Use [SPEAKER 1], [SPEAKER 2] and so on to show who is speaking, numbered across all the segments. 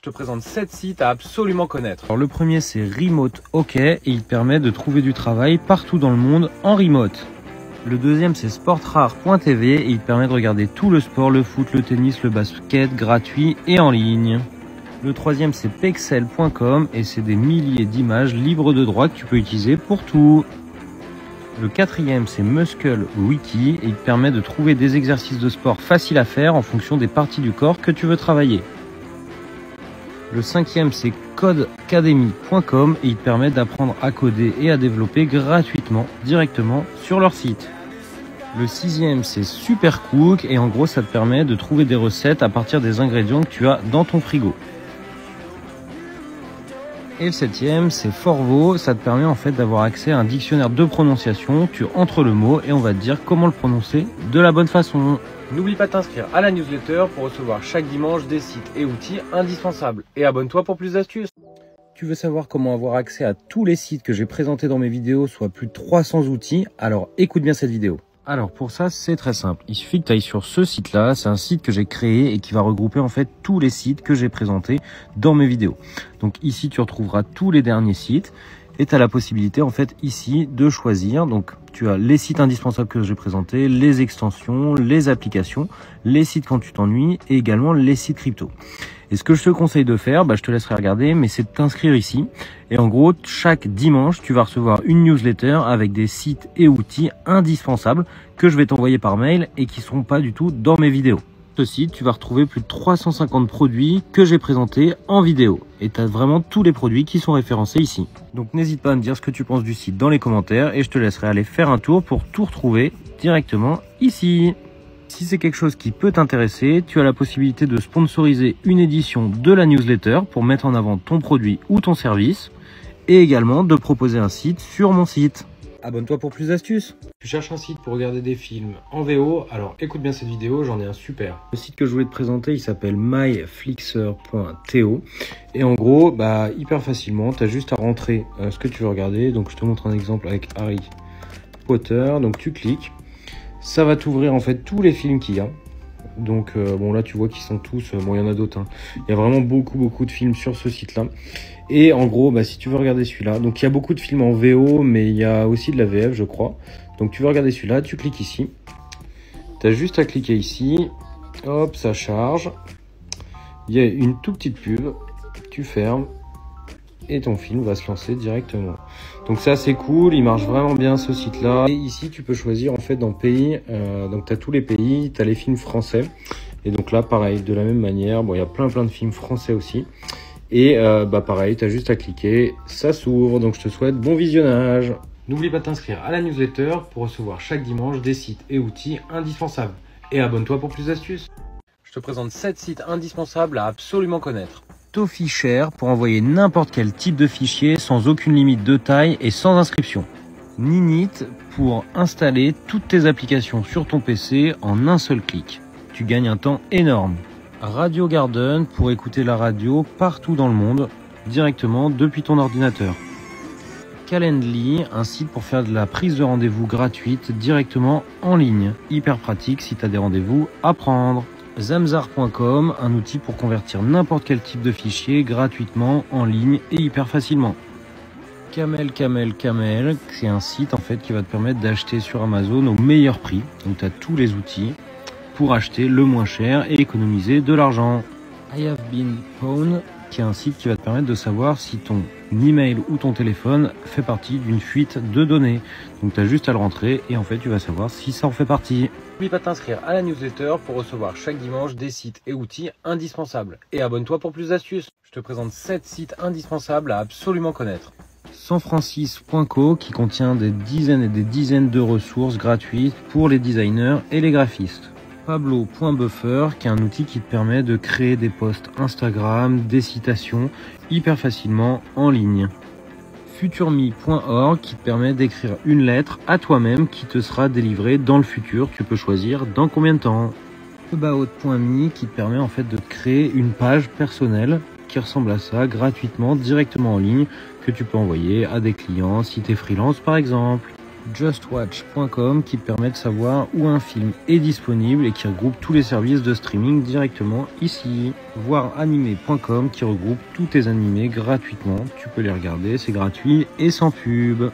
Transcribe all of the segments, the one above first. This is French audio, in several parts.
[SPEAKER 1] te présente 7 sites à absolument connaître. Alors le premier c'est Remote OK et il permet de trouver du travail partout dans le monde en remote. Le deuxième c'est sportrare.tv et il permet de regarder tout le sport, le foot, le tennis, le basket gratuit et en ligne. Le troisième c'est pexel.com et c'est des milliers d'images libres de droit que tu peux utiliser pour tout. Le quatrième c'est Muscle Wiki et il permet de trouver des exercices de sport faciles à faire en fonction des parties du corps que tu veux travailler. Le cinquième c'est codecademy.com et il permet d'apprendre à coder et à développer gratuitement directement sur leur site. Le sixième c'est Supercook et en gros ça te permet de trouver des recettes à partir des ingrédients que tu as dans ton frigo. Et le septième c'est Forvo, ça te permet en fait d'avoir accès à un dictionnaire de prononciation, tu entres le mot et on va te dire comment le prononcer de la bonne façon. N'oublie pas de t'inscrire à la newsletter pour recevoir chaque dimanche des sites et outils indispensables. Et abonne-toi pour plus d'astuces. Tu veux savoir comment avoir accès à tous les sites que j'ai présentés dans mes vidéos, soit plus de 300 outils? Alors écoute bien cette vidéo. Alors pour ça c'est très simple, il suffit que tu ailles sur ce site là, c'est un site que j'ai créé et qui va regrouper en fait tous les sites que j'ai présentés dans mes vidéos. Donc ici tu retrouveras tous les derniers sites et tu as la possibilité en fait ici de choisir. Donc tu as les sites indispensables que j'ai présentés, les extensions, les applications, les sites quand tu t'ennuies et également les sites crypto. Et ce que je te conseille de faire, je te laisserai regarder, mais c'est de t'inscrire ici. Et en gros, chaque dimanche, tu vas recevoir une newsletter avec des sites et outils indispensables que je vais t'envoyer par mail et qui ne seront pas du tout dans mes vidéos. Sur ce site, tu vas retrouver plus de 350 produits que j'ai présentés en vidéo. Et tu as vraiment tous les produits qui sont référencés ici. Donc n'hésite pas à me dire ce que tu penses du site dans les commentaires et je te laisserai aller faire un tour pour tout retrouver directement ici. Si c'est quelque chose qui peut t'intéresser, tu as la possibilité de sponsoriser une édition de la newsletter pour mettre en avant ton produit ou ton service et également de proposer un site sur mon site. Abonne-toi pour plus d'astuces. Tu cherches un site pour regarder des films en VO, alors écoute bien cette vidéo, j'en ai un super. Le site que je voulais te présenter, il s'appelle myflixer.to et en gros, hyper facilement, tu as juste à rentrer ce que tu veux regarder. Donc je te montre un exemple avec Harry Potter, donc tu cliques. Ça va t'ouvrir en fait tous les films qu'il y a. Donc bon là tu vois qu'ils sont tous, bon il y en a d'autres. Il y a vraiment beaucoup de films sur ce site là. Et en gros si tu veux regarder celui-là, donc il y a beaucoup de films en VO mais il y a aussi de la VF je crois. Donc tu veux regarder celui-là, tu cliques ici. Tu as juste à cliquer ici. Hop, ça charge. Il y a une toute petite pub. Tu fermes. Et ton film va se lancer directement. Donc ça c'est cool, il marche vraiment bien ce site là. Et ici tu peux choisir en fait dans pays, donc tu as tous les pays, tu as les films français. Et donc là pareil, de la même manière, bon il y a plein de films français aussi. Et pareil, tu as juste à cliquer, ça s'ouvre. Donc je te souhaite bon visionnage. N'oublie pas de t'inscrire à la newsletter pour recevoir chaque dimanche des sites et outils indispensables. Et abonne-toi pour plus d'astuces. Je te présente 7 sites indispensables à absolument connaître. Toffishare pour envoyer n'importe quel type de fichier sans aucune limite de taille et sans inscription. Ninit pour installer toutes tes applications sur ton PC en un seul clic. Tu gagnes un temps énorme. Radio Garden pour écouter la radio partout dans le monde directement depuis ton ordinateur. Calendly, un site pour faire de la prise de rendez-vous gratuite directement en ligne. Hyper pratique si tu as des rendez-vous à prendre. Zamzar.com, un outil pour convertir n'importe quel type de fichier gratuitement en ligne et hyper facilement. Camel, c'est un site en fait qui va te permettre d'acheter sur Amazon au meilleur prix. Donc tu as tous les outils pour acheter le moins cher et économiser de l'argent. I have been pwned, qui est un site qui va te permettre de savoir si ton email ou ton téléphone fait partie d'une fuite de données. Donc tu as juste à le rentrer et en fait tu vas savoir si ça en fait partie. N'oublie pas de t'inscrire à la newsletter pour recevoir chaque dimanche des sites et outils indispensables. Et abonne-toi pour plus d'astuces. Je te présente 7 sites indispensables à absolument connaître. Sanfrancis.co qui contient des dizaines et des dizaines de ressources gratuites pour les designers et les graphistes. Pablo.buffer qui est un outil qui te permet de créer des posts Instagram, des citations hyper facilement en ligne. Futurme.org qui te permet d'écrire une lettre à toi-même qui te sera délivrée dans le futur. Tu peux choisir dans combien de temps. About.me qui te permet en fait de créer une page personnelle qui ressemble à ça gratuitement directement en ligne que tu peux envoyer à des clients si tu es freelance par exemple. justwatch.com qui te permet de savoir où un film est disponible et qui regroupe tous les services de streaming directement ici. Voiranimé.com qui regroupe tous tes animés gratuitement. Tu peux les regarder, c'est gratuit et sans pub.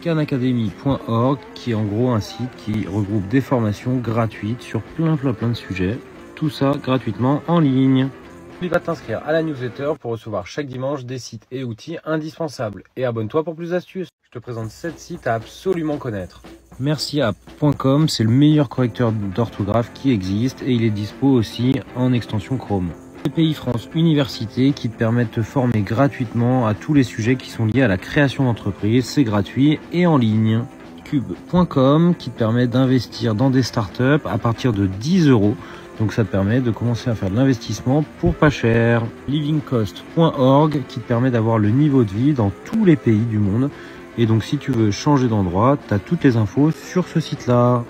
[SPEAKER 1] Khanacademy.org qui est en gros un site qui regroupe des formations gratuites sur plein de sujets. Tout ça gratuitement en ligne. N'oublie pas de t'inscrire à la newsletter pour recevoir chaque dimanche des sites et outils indispensables. Et abonne-toi pour plus d'astuces. Je te présente 7 sites à absolument connaître. Merciapp.com, c'est le meilleur correcteur d'orthographe qui existe et il est dispo aussi en extension Chrome. CPI France Université qui te permet de te former gratuitement à tous les sujets qui sont liés à la création d'entreprise. C'est gratuit et en ligne. Cube.com qui te permet d'investir dans des startups à partir de 10 €. Donc ça te permet de commencer à faire de l'investissement pour pas cher. Livingcost.org qui te permet d'avoir le niveau de vie dans tous les pays du monde. Et donc si tu veux changer d'endroit, tu as toutes les infos sur ce site-là.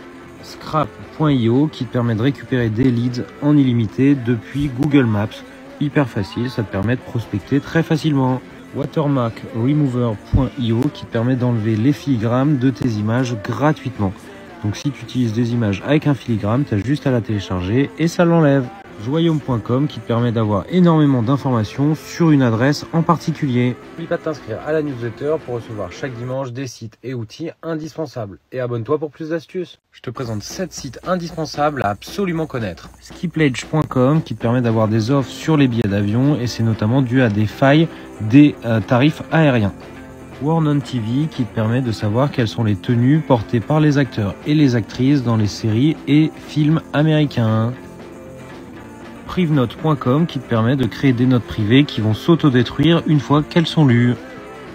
[SPEAKER 1] Scrap.io qui te permet de récupérer des leads en illimité depuis Google Maps. Hyper facile, ça te permet de prospecter très facilement. Watermarkremover.io qui te permet d'enlever les filigrammes de tes images gratuitement. Donc si tu utilises des images avec un filigrane, tu as juste à la télécharger et ça l'enlève. Joyaume.com qui te permet d'avoir énormément d'informations sur une adresse en particulier. N'oublie pas de t'inscrire à la newsletter pour recevoir chaque dimanche des sites et outils indispensables. Et abonne-toi pour plus d'astuces. Je te présente 7 sites indispensables à absolument connaître. Skipledge.com qui te permet d'avoir des offres sur les billets d'avion et c'est notamment dû à des failles des tarifs aériens. Warn On TV qui te permet de savoir quelles sont les tenues portées par les acteurs et les actrices dans les séries et films américains. Privenote.com qui te permet de créer des notes privées qui vont s'autodétruire une fois qu'elles sont lues.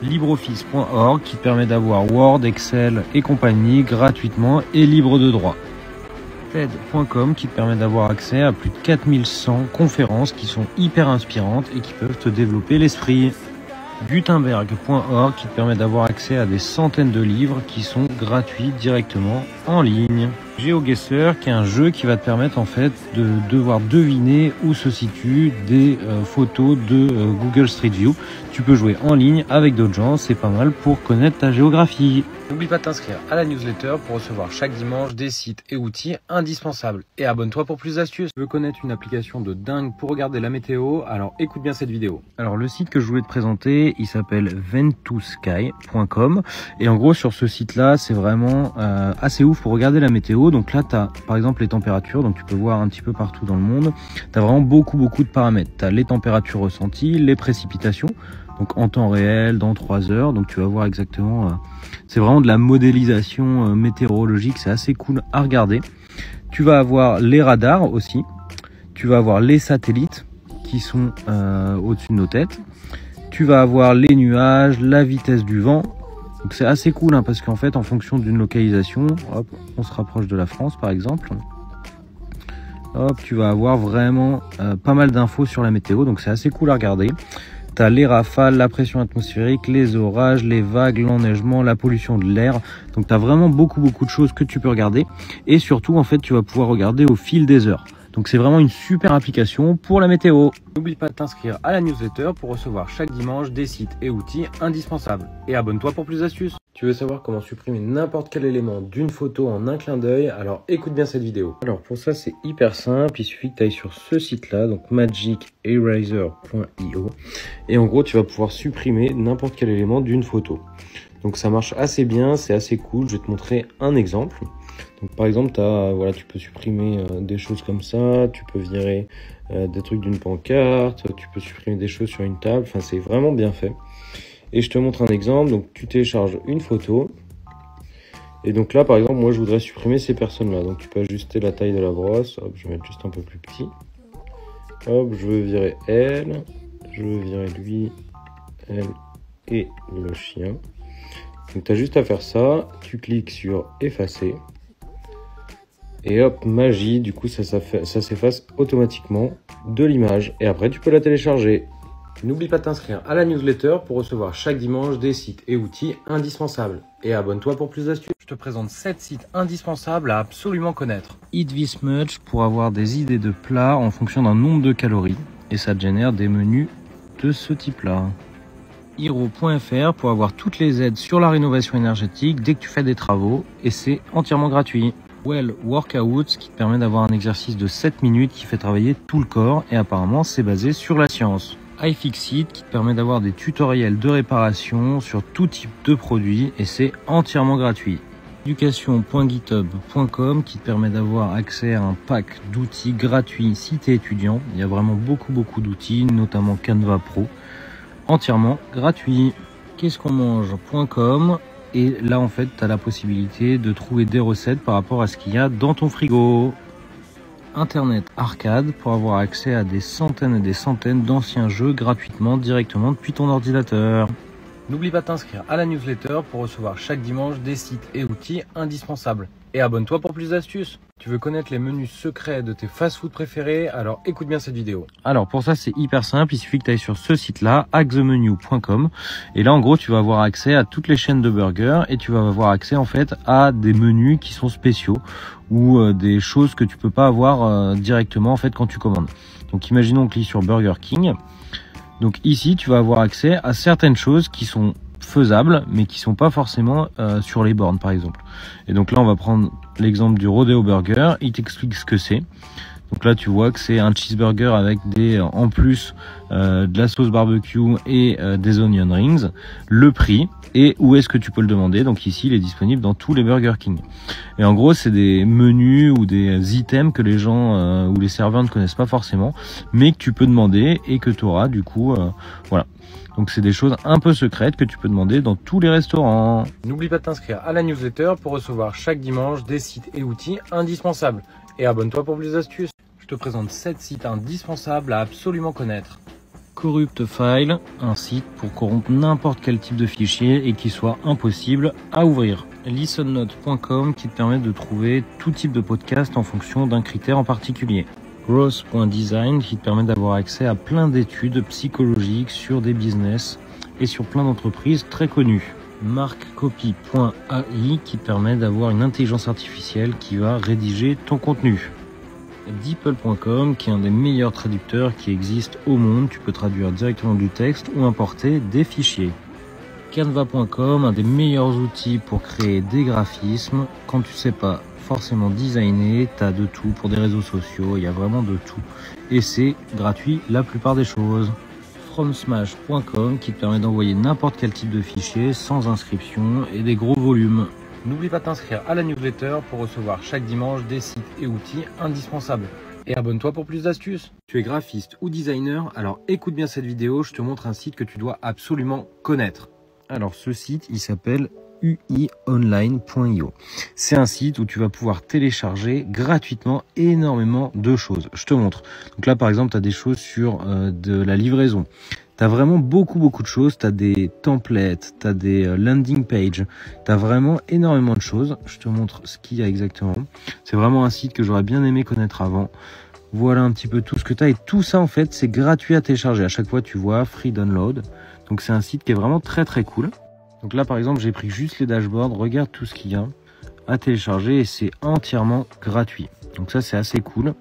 [SPEAKER 1] LibreOffice.org qui te permet d'avoir Word, Excel et compagnie gratuitement et libre de droit. TED.com qui te permet d'avoir accès à plus de 4100 conférences qui sont hyper inspirantes et qui peuvent te développer l'esprit. Gutenberg.org qui te permet d'avoir accès à des centaines de livres qui sont gratuits directement en ligne. GeoGuessr qui est un jeu qui va te permettre en fait de devoir deviner où se situent des photos de Google Street View. Tu peux jouer en ligne avec d'autres gens, c'est pas mal pour connaître ta géographie. N'oublie pas de t'inscrire à la newsletter pour recevoir chaque dimanche des sites et outils indispensables. Et abonne-toi pour plus d'astuces. Tu veux connaître une application de dingue pour regarder la météo? Alors écoute bien cette vidéo. Alors le site que je voulais te présenter, il s'appelle ventosky.com. Et en gros sur ce site-là, c'est vraiment assez ouf pour regarder la météo. Donc là, tu as par exemple les températures, donc tu peux voir un petit peu partout dans le monde. Tu as vraiment beaucoup de paramètres. Tu as les températures ressenties, les précipitations. Donc en temps réel, dans 3 heures, donc tu vas voir exactement, c'est vraiment de la modélisation météorologique, c'est assez cool à regarder. Tu vas avoir les radars aussi, tu vas avoir les satellites qui sont au-dessus de nos têtes, tu vas avoir les nuages, la vitesse du vent, donc c'est assez cool hein, parce qu'en fait en fonction d'une localisation, hop, on se rapproche de la France par exemple, hop, tu vas avoir vraiment pas mal d'infos sur la météo, donc c'est assez cool à regarder. Tu as les rafales, la pression atmosphérique, les orages, les vagues, l'enneigement, la pollution de l'air. Donc tu as vraiment beaucoup de choses que tu peux regarder. Et surtout, en fait, tu vas pouvoir regarder au fil des heures. Donc c'est vraiment une super application pour la météo. N'oublie pas de t'inscrire à la newsletter pour recevoir chaque dimanche des sites et outils indispensables. Et abonne-toi pour plus d'astuces. Tu veux savoir comment supprimer n'importe quel élément d'une photo en un clin d'œil? Alors écoute bien cette vidéo. Alors pour ça c'est hyper simple, il suffit que tu ailles sur ce site là, donc magiceraser.io. Et en gros tu vas pouvoir supprimer n'importe quel élément d'une photo. Donc ça marche assez bien, c'est assez cool, je vais te montrer un exemple. Donc par exemple voilà, tu peux supprimer des choses comme ça, tu peux virer des trucs d'une pancarte, tu peux supprimer des choses sur une table, enfin c'est vraiment bien fait. Et je te montre un exemple, donc tu télécharges une photo. Et donc là par exemple moi je voudrais supprimer ces personnes là. Donc tu peux ajuster la taille de la brosse, hop, je vais mettre juste un peu plus petit. Hop, je veux virer elle, je veux virer lui, elle et le chien. Donc tu as juste à faire ça, tu cliques sur effacer. Et hop, magie, du coup ça s'efface automatiquement de l'image. Et après tu peux la télécharger. N'oublie pas de t'inscrire à la newsletter pour recevoir chaque dimanche des sites et outils indispensables. Et abonne-toi pour plus d'astuces. Je te présente 7 sites indispensables à absolument connaître. Eat This Much pour avoir des idées de plats en fonction d'un nombre de calories. Et ça te génère des menus de ce type-là. Hero.fr pour avoir toutes les aides sur la rénovation énergétique dès que tu fais des travaux et c'est entièrement gratuit. Well Workouts qui te permet d'avoir un exercice de 7 minutes qui fait travailler tout le corps et apparemment c'est basé sur la science. iFixit qui te permet d'avoir des tutoriels de réparation sur tout type de produits et c'est entièrement gratuit. Education.github.com qui te permet d'avoir accès à un pack d'outils gratuits si tu es étudiant. Il y a vraiment beaucoup d'outils, notamment Canva Pro, entièrement gratuit. Qu'est-ce qu'on mange.com et là en fait tu as la possibilité de trouver des recettes par rapport à ce qu'il y a dans ton frigo. Internet Arcade pour avoir accès à des centaines et des centaines d'anciens jeux gratuitement directement depuis ton ordinateur. N'oublie pas de t'inscrire à la newsletter pour recevoir chaque dimanche des sites et outils indispensables. Et abonne-toi pour plus d'astuces. Tu veux connaître les menus secrets de tes fast-food préférés? Alors écoute bien cette vidéo. Alors pour ça c'est hyper simple, il suffit que tu ailles sur ce site-là, hackthemenu.com. Et là en gros tu vas avoir accès à toutes les chaînes de burgers et tu vas avoir accès en fait à des menus qui sont spéciaux ou des choses que tu peux pas avoir directement en fait quand tu commandes. Donc imaginons on clique sur Burger King. Donc ici tu vas avoir accès à certaines choses qui sont faisables mais qui sont pas forcément sur les bornes par exemple. Et donc là on va prendre l'exemple du Rodeo Burger, il t'explique ce que c'est. Donc là tu vois que c'est un cheeseburger avec des en plus de la sauce barbecue et des onion rings, le prix et où est-ce que tu peux le demander. Donc ici il est disponible dans tous les Burger King. Et en gros c'est des menus ou des items que les gens ou les serveurs ne connaissent pas forcément mais que tu peux demander et que tu auras du coup voilà. Donc c'est des choses un peu secrètes que tu peux demander dans tous les restaurants. N'oublie pas de t'inscrire à la newsletter pour recevoir chaque dimanche des sites et outils indispensables. Et abonne-toi pour plus d'astuces. Je te présente 7 sites indispensables à absolument connaître. Corrupt File, un site pour corrompre n'importe quel type de fichier et qui soit impossible à ouvrir. Listennote.com qui te permet de trouver tout type de podcast en fonction d'un critère en particulier. Growth.design qui te permet d'avoir accès à plein d'études psychologiques sur des business et sur plein d'entreprises très connues. Markcopy.ai qui te permet d'avoir une intelligence artificielle qui va rédiger ton contenu. DeepL.com qui est un des meilleurs traducteurs qui existent au monde. Tu peux traduire directement du texte ou importer des fichiers. Canva.com, un des meilleurs outils pour créer des graphismes. Quand tu sais pas forcément designer, tu as de tout pour des réseaux sociaux, il y a vraiment de tout. Et c'est gratuit la plupart des choses. FromSmash.com qui te permet d'envoyer n'importe quel type de fichier sans inscription et des gros volumes. N'oublie pas de t'inscrire à la newsletter pour recevoir chaque dimanche des sites et outils indispensables. Et abonne-toi pour plus d'astuces. Tu es graphiste ou designer, alors écoute bien cette vidéo, je te montre un site que tu dois absolument connaître. Alors ce site, il s'appelle uionline.io. C'est un site où tu vas pouvoir télécharger gratuitement énormément de choses. Je te montre. Donc là par exemple, tu as des choses sur de la livraison. Tu as vraiment beaucoup de choses, tu as des templates, tu as des landing pages, tu as vraiment énormément de choses. Je te montre ce qu'il y a exactement. C'est vraiment un site que j'aurais bien aimé connaître avant. Voilà un petit peu tout ce que tu as et tout ça en fait c'est gratuit à télécharger. À chaque fois tu vois free download. Donc c'est un site qui est vraiment très cool. Donc là par exemple j'ai pris juste les dashboards, regarde tout ce qu'il y a à télécharger et c'est entièrement gratuit. Donc ça c'est assez cool.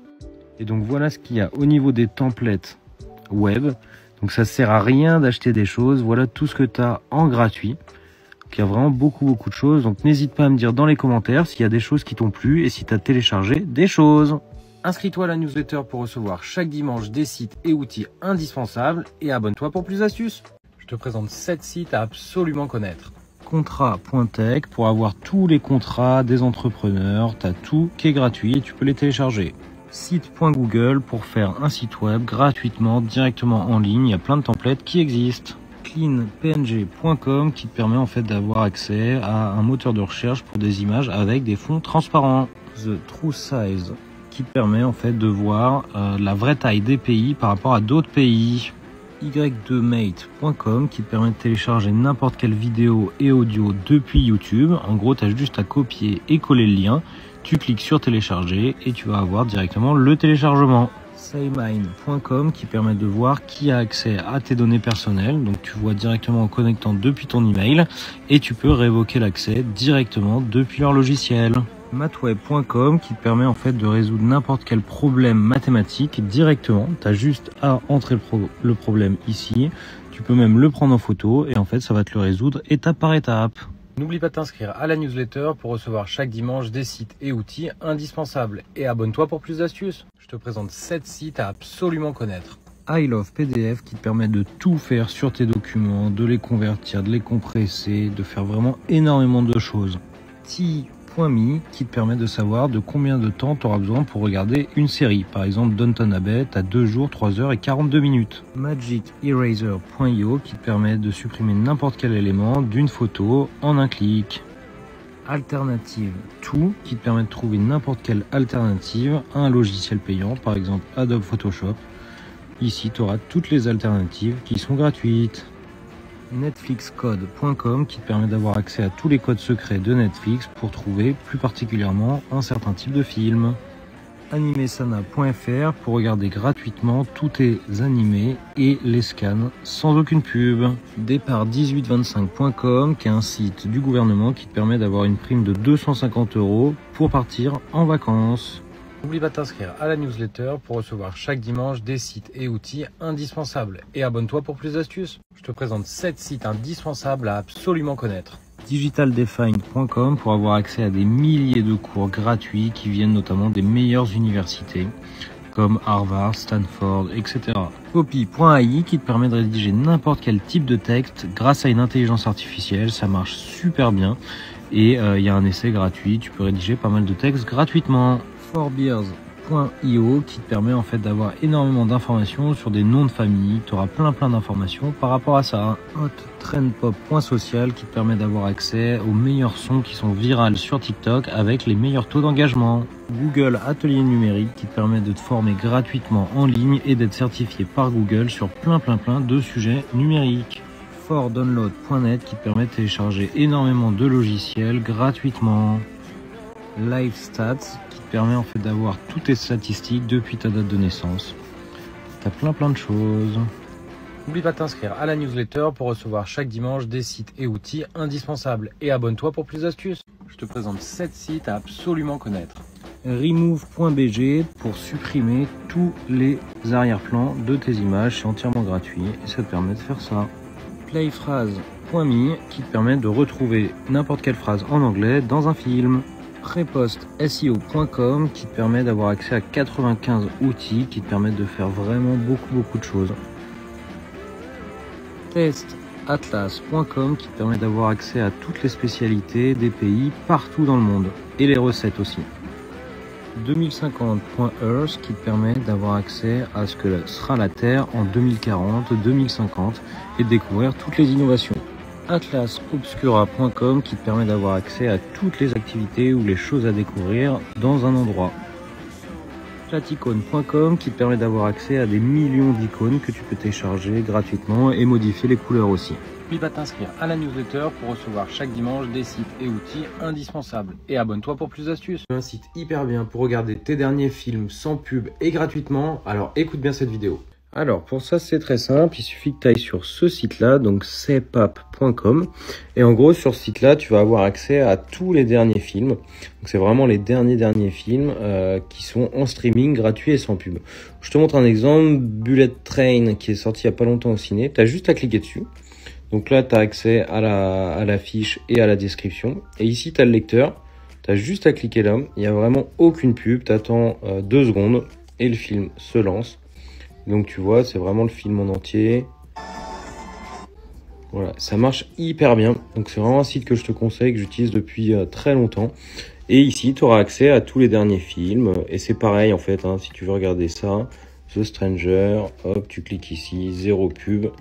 [SPEAKER 1] Et donc voilà ce qu'il y a au niveau des templates web. Donc ça sert à rien d'acheter des choses, voilà tout ce que tu as en gratuit. Donc il y a vraiment beaucoup de choses. Donc n'hésite pas à me dire dans les commentaires s'il y a des choses qui t'ont plu et si tu as téléchargé des choses. Inscris-toi à la newsletter pour recevoir chaque dimanche des sites et outils indispensables et abonne-toi pour plus d'astuces. Je te présente 7 sites à absolument connaître. Contrat.tech pour avoir tous les contrats des entrepreneurs, tu as tout qui est gratuit et tu peux les télécharger. Site.google pour faire un site web gratuitement, directement en ligne, il y a plein de templates qui existent. Cleanpng.com qui te permet en fait d'avoir accès à un moteur de recherche pour des images avec des fonds transparents. The True Size qui te permet en fait de voir la vraie taille des pays par rapport à d'autres pays. y2mate.com qui te permet de télécharger n'importe quelle vidéo et audio depuis YouTube. En gros, tu as juste à copier et coller le lien. Tu cliques sur télécharger et tu vas avoir directement le téléchargement. Saymine.com qui permet de voir qui a accès à tes données personnelles. Donc tu vois directement en connectant depuis ton email et tu peux révoquer l'accès directement depuis leur logiciel. Mathweb.com qui te permet en fait de résoudre n'importe quel problème mathématique directement. Tu as juste à entrer le problème ici. Tu peux même le prendre en photo et en fait ça va te le résoudre étape par étape. N'oublie pas de t'inscrire à la newsletter pour recevoir chaque dimanche des sites et outils indispensables. Et abonne-toi pour plus d'astuces. Je te présente 7 sites à absolument connaître. I Love PDF qui te permet de tout faire sur tes documents, de les convertir, de les compresser, de faire vraiment énormément de choses. T.me qui te permet de savoir de combien de temps tu auras besoin pour regarder une série. Par exemple, Downton Abbey, tu as 2 jours, 3 heures et 42 minutes. MagicEraser.io qui te permet de supprimer n'importe quel élément d'une photo en un clic. Alternative To qui te permet de trouver n'importe quelle alternative à un logiciel payant, par exemple Adobe Photoshop. Ici, tu auras toutes les alternatives qui sont gratuites. Netflixcode.com qui te permet d'avoir accès à tous les codes secrets de Netflix pour trouver plus particulièrement un certain type de film. Animesana.fr pour regarder gratuitement tous tes animés et les scans sans aucune pub. Départ1825.com qui est un site du gouvernement qui te permet d'avoir une prime de 250 € pour partir en vacances. N'oublie pas de t'inscrire à la newsletter pour recevoir chaque dimanche des sites et outils indispensables. Et abonne-toi pour plus d'astuces. Je te présente 7 sites indispensables à absolument connaître. Digitaldefine.com pour avoir accès à des milliers de cours gratuits qui viennent notamment des meilleures universités comme Harvard, Stanford, etc. Copy.ai qui te permet de rédiger n'importe quel type de texte grâce à une intelligence artificielle. Ça marche super bien et il y a un essai gratuit. Tu peux rédiger pas mal de textes gratuitement. Forbeers.io qui te permet en fait d'avoir énormément d'informations sur des noms de famille. Tu auras plein d'informations par rapport à ça. Hottrendpop.social qui te permet d'avoir accès aux meilleurs sons qui sont virales sur TikTok avec les meilleurs taux d'engagement. Google Atelier numérique qui te permet de te former gratuitement en ligne et d'être certifié par Google sur plein de sujets numériques. Fordownload.net qui te permet de télécharger énormément de logiciels gratuitement. LiveStats qui te permet en fait d'avoir toutes tes statistiques depuis ta date de naissance. T'as plein de choses. N'oublie pas de t'inscrire à la newsletter pour recevoir chaque dimanche des sites et outils indispensables. Et abonne-toi pour plus d'astuces. Je te présente 7 sites à absolument connaître. Remove.bg pour supprimer tous les arrière-plans de tes images. C'est entièrement gratuit et ça te permet de faire ça. Playphrase.me qui te permet de retrouver n'importe quelle phrase en anglais dans un film. PrepostSEO.com qui te permet d'avoir accès à 95 outils qui te permettent de faire vraiment beaucoup de choses. TestAtlas.com qui te permet d'avoir accès à toutes les spécialités des pays partout dans le monde et les recettes aussi. 2050.earth qui te permet d'avoir accès à ce que sera la Terre en 2040, 2050 et de découvrir toutes les innovations. AtlasObscura.com qui te permet d'avoir accès à toutes les activités ou les choses à découvrir dans un endroit. Platicone.com qui te permet d'avoir accès à des millions d'icônes que tu peux télécharger gratuitement et modifier les couleurs aussi. N'oublie pas de t'inscrire à la newsletter pour recevoir chaque dimanche des sites et outils indispensables. Et abonne-toi pour plus d'astuces. Un site hyper bien pour regarder tes derniers films sans pub et gratuitement. Alors écoute bien cette vidéo. Alors pour ça c'est très simple, il suffit que tu ailles sur ce site là, donc cpap.com et en gros sur ce site là tu vas avoir accès à tous les derniers films, donc c'est vraiment les derniers films qui sont en streaming gratuit et sans pub. Je te montre un exemple, Bullet Train qui est sorti il n'y a pas longtemps au ciné, tu as juste à cliquer dessus, donc là tu as accès à la fiche et à la description et ici tu as le lecteur, tu as juste à cliquer là, il n'y a vraiment aucune pub, tu attends 2 secondes et le film se lance. Donc tu vois, c'est vraiment le film en entier. Voilà, ça marche hyper bien. Donc c'est vraiment un site que je te conseille, que j'utilise depuis très longtemps. Et ici, tu auras accès à tous les derniers films. Et c'est pareil en fait, hein, si tu veux regarder ça, The Stranger, hop, tu cliques ici, 0 pub.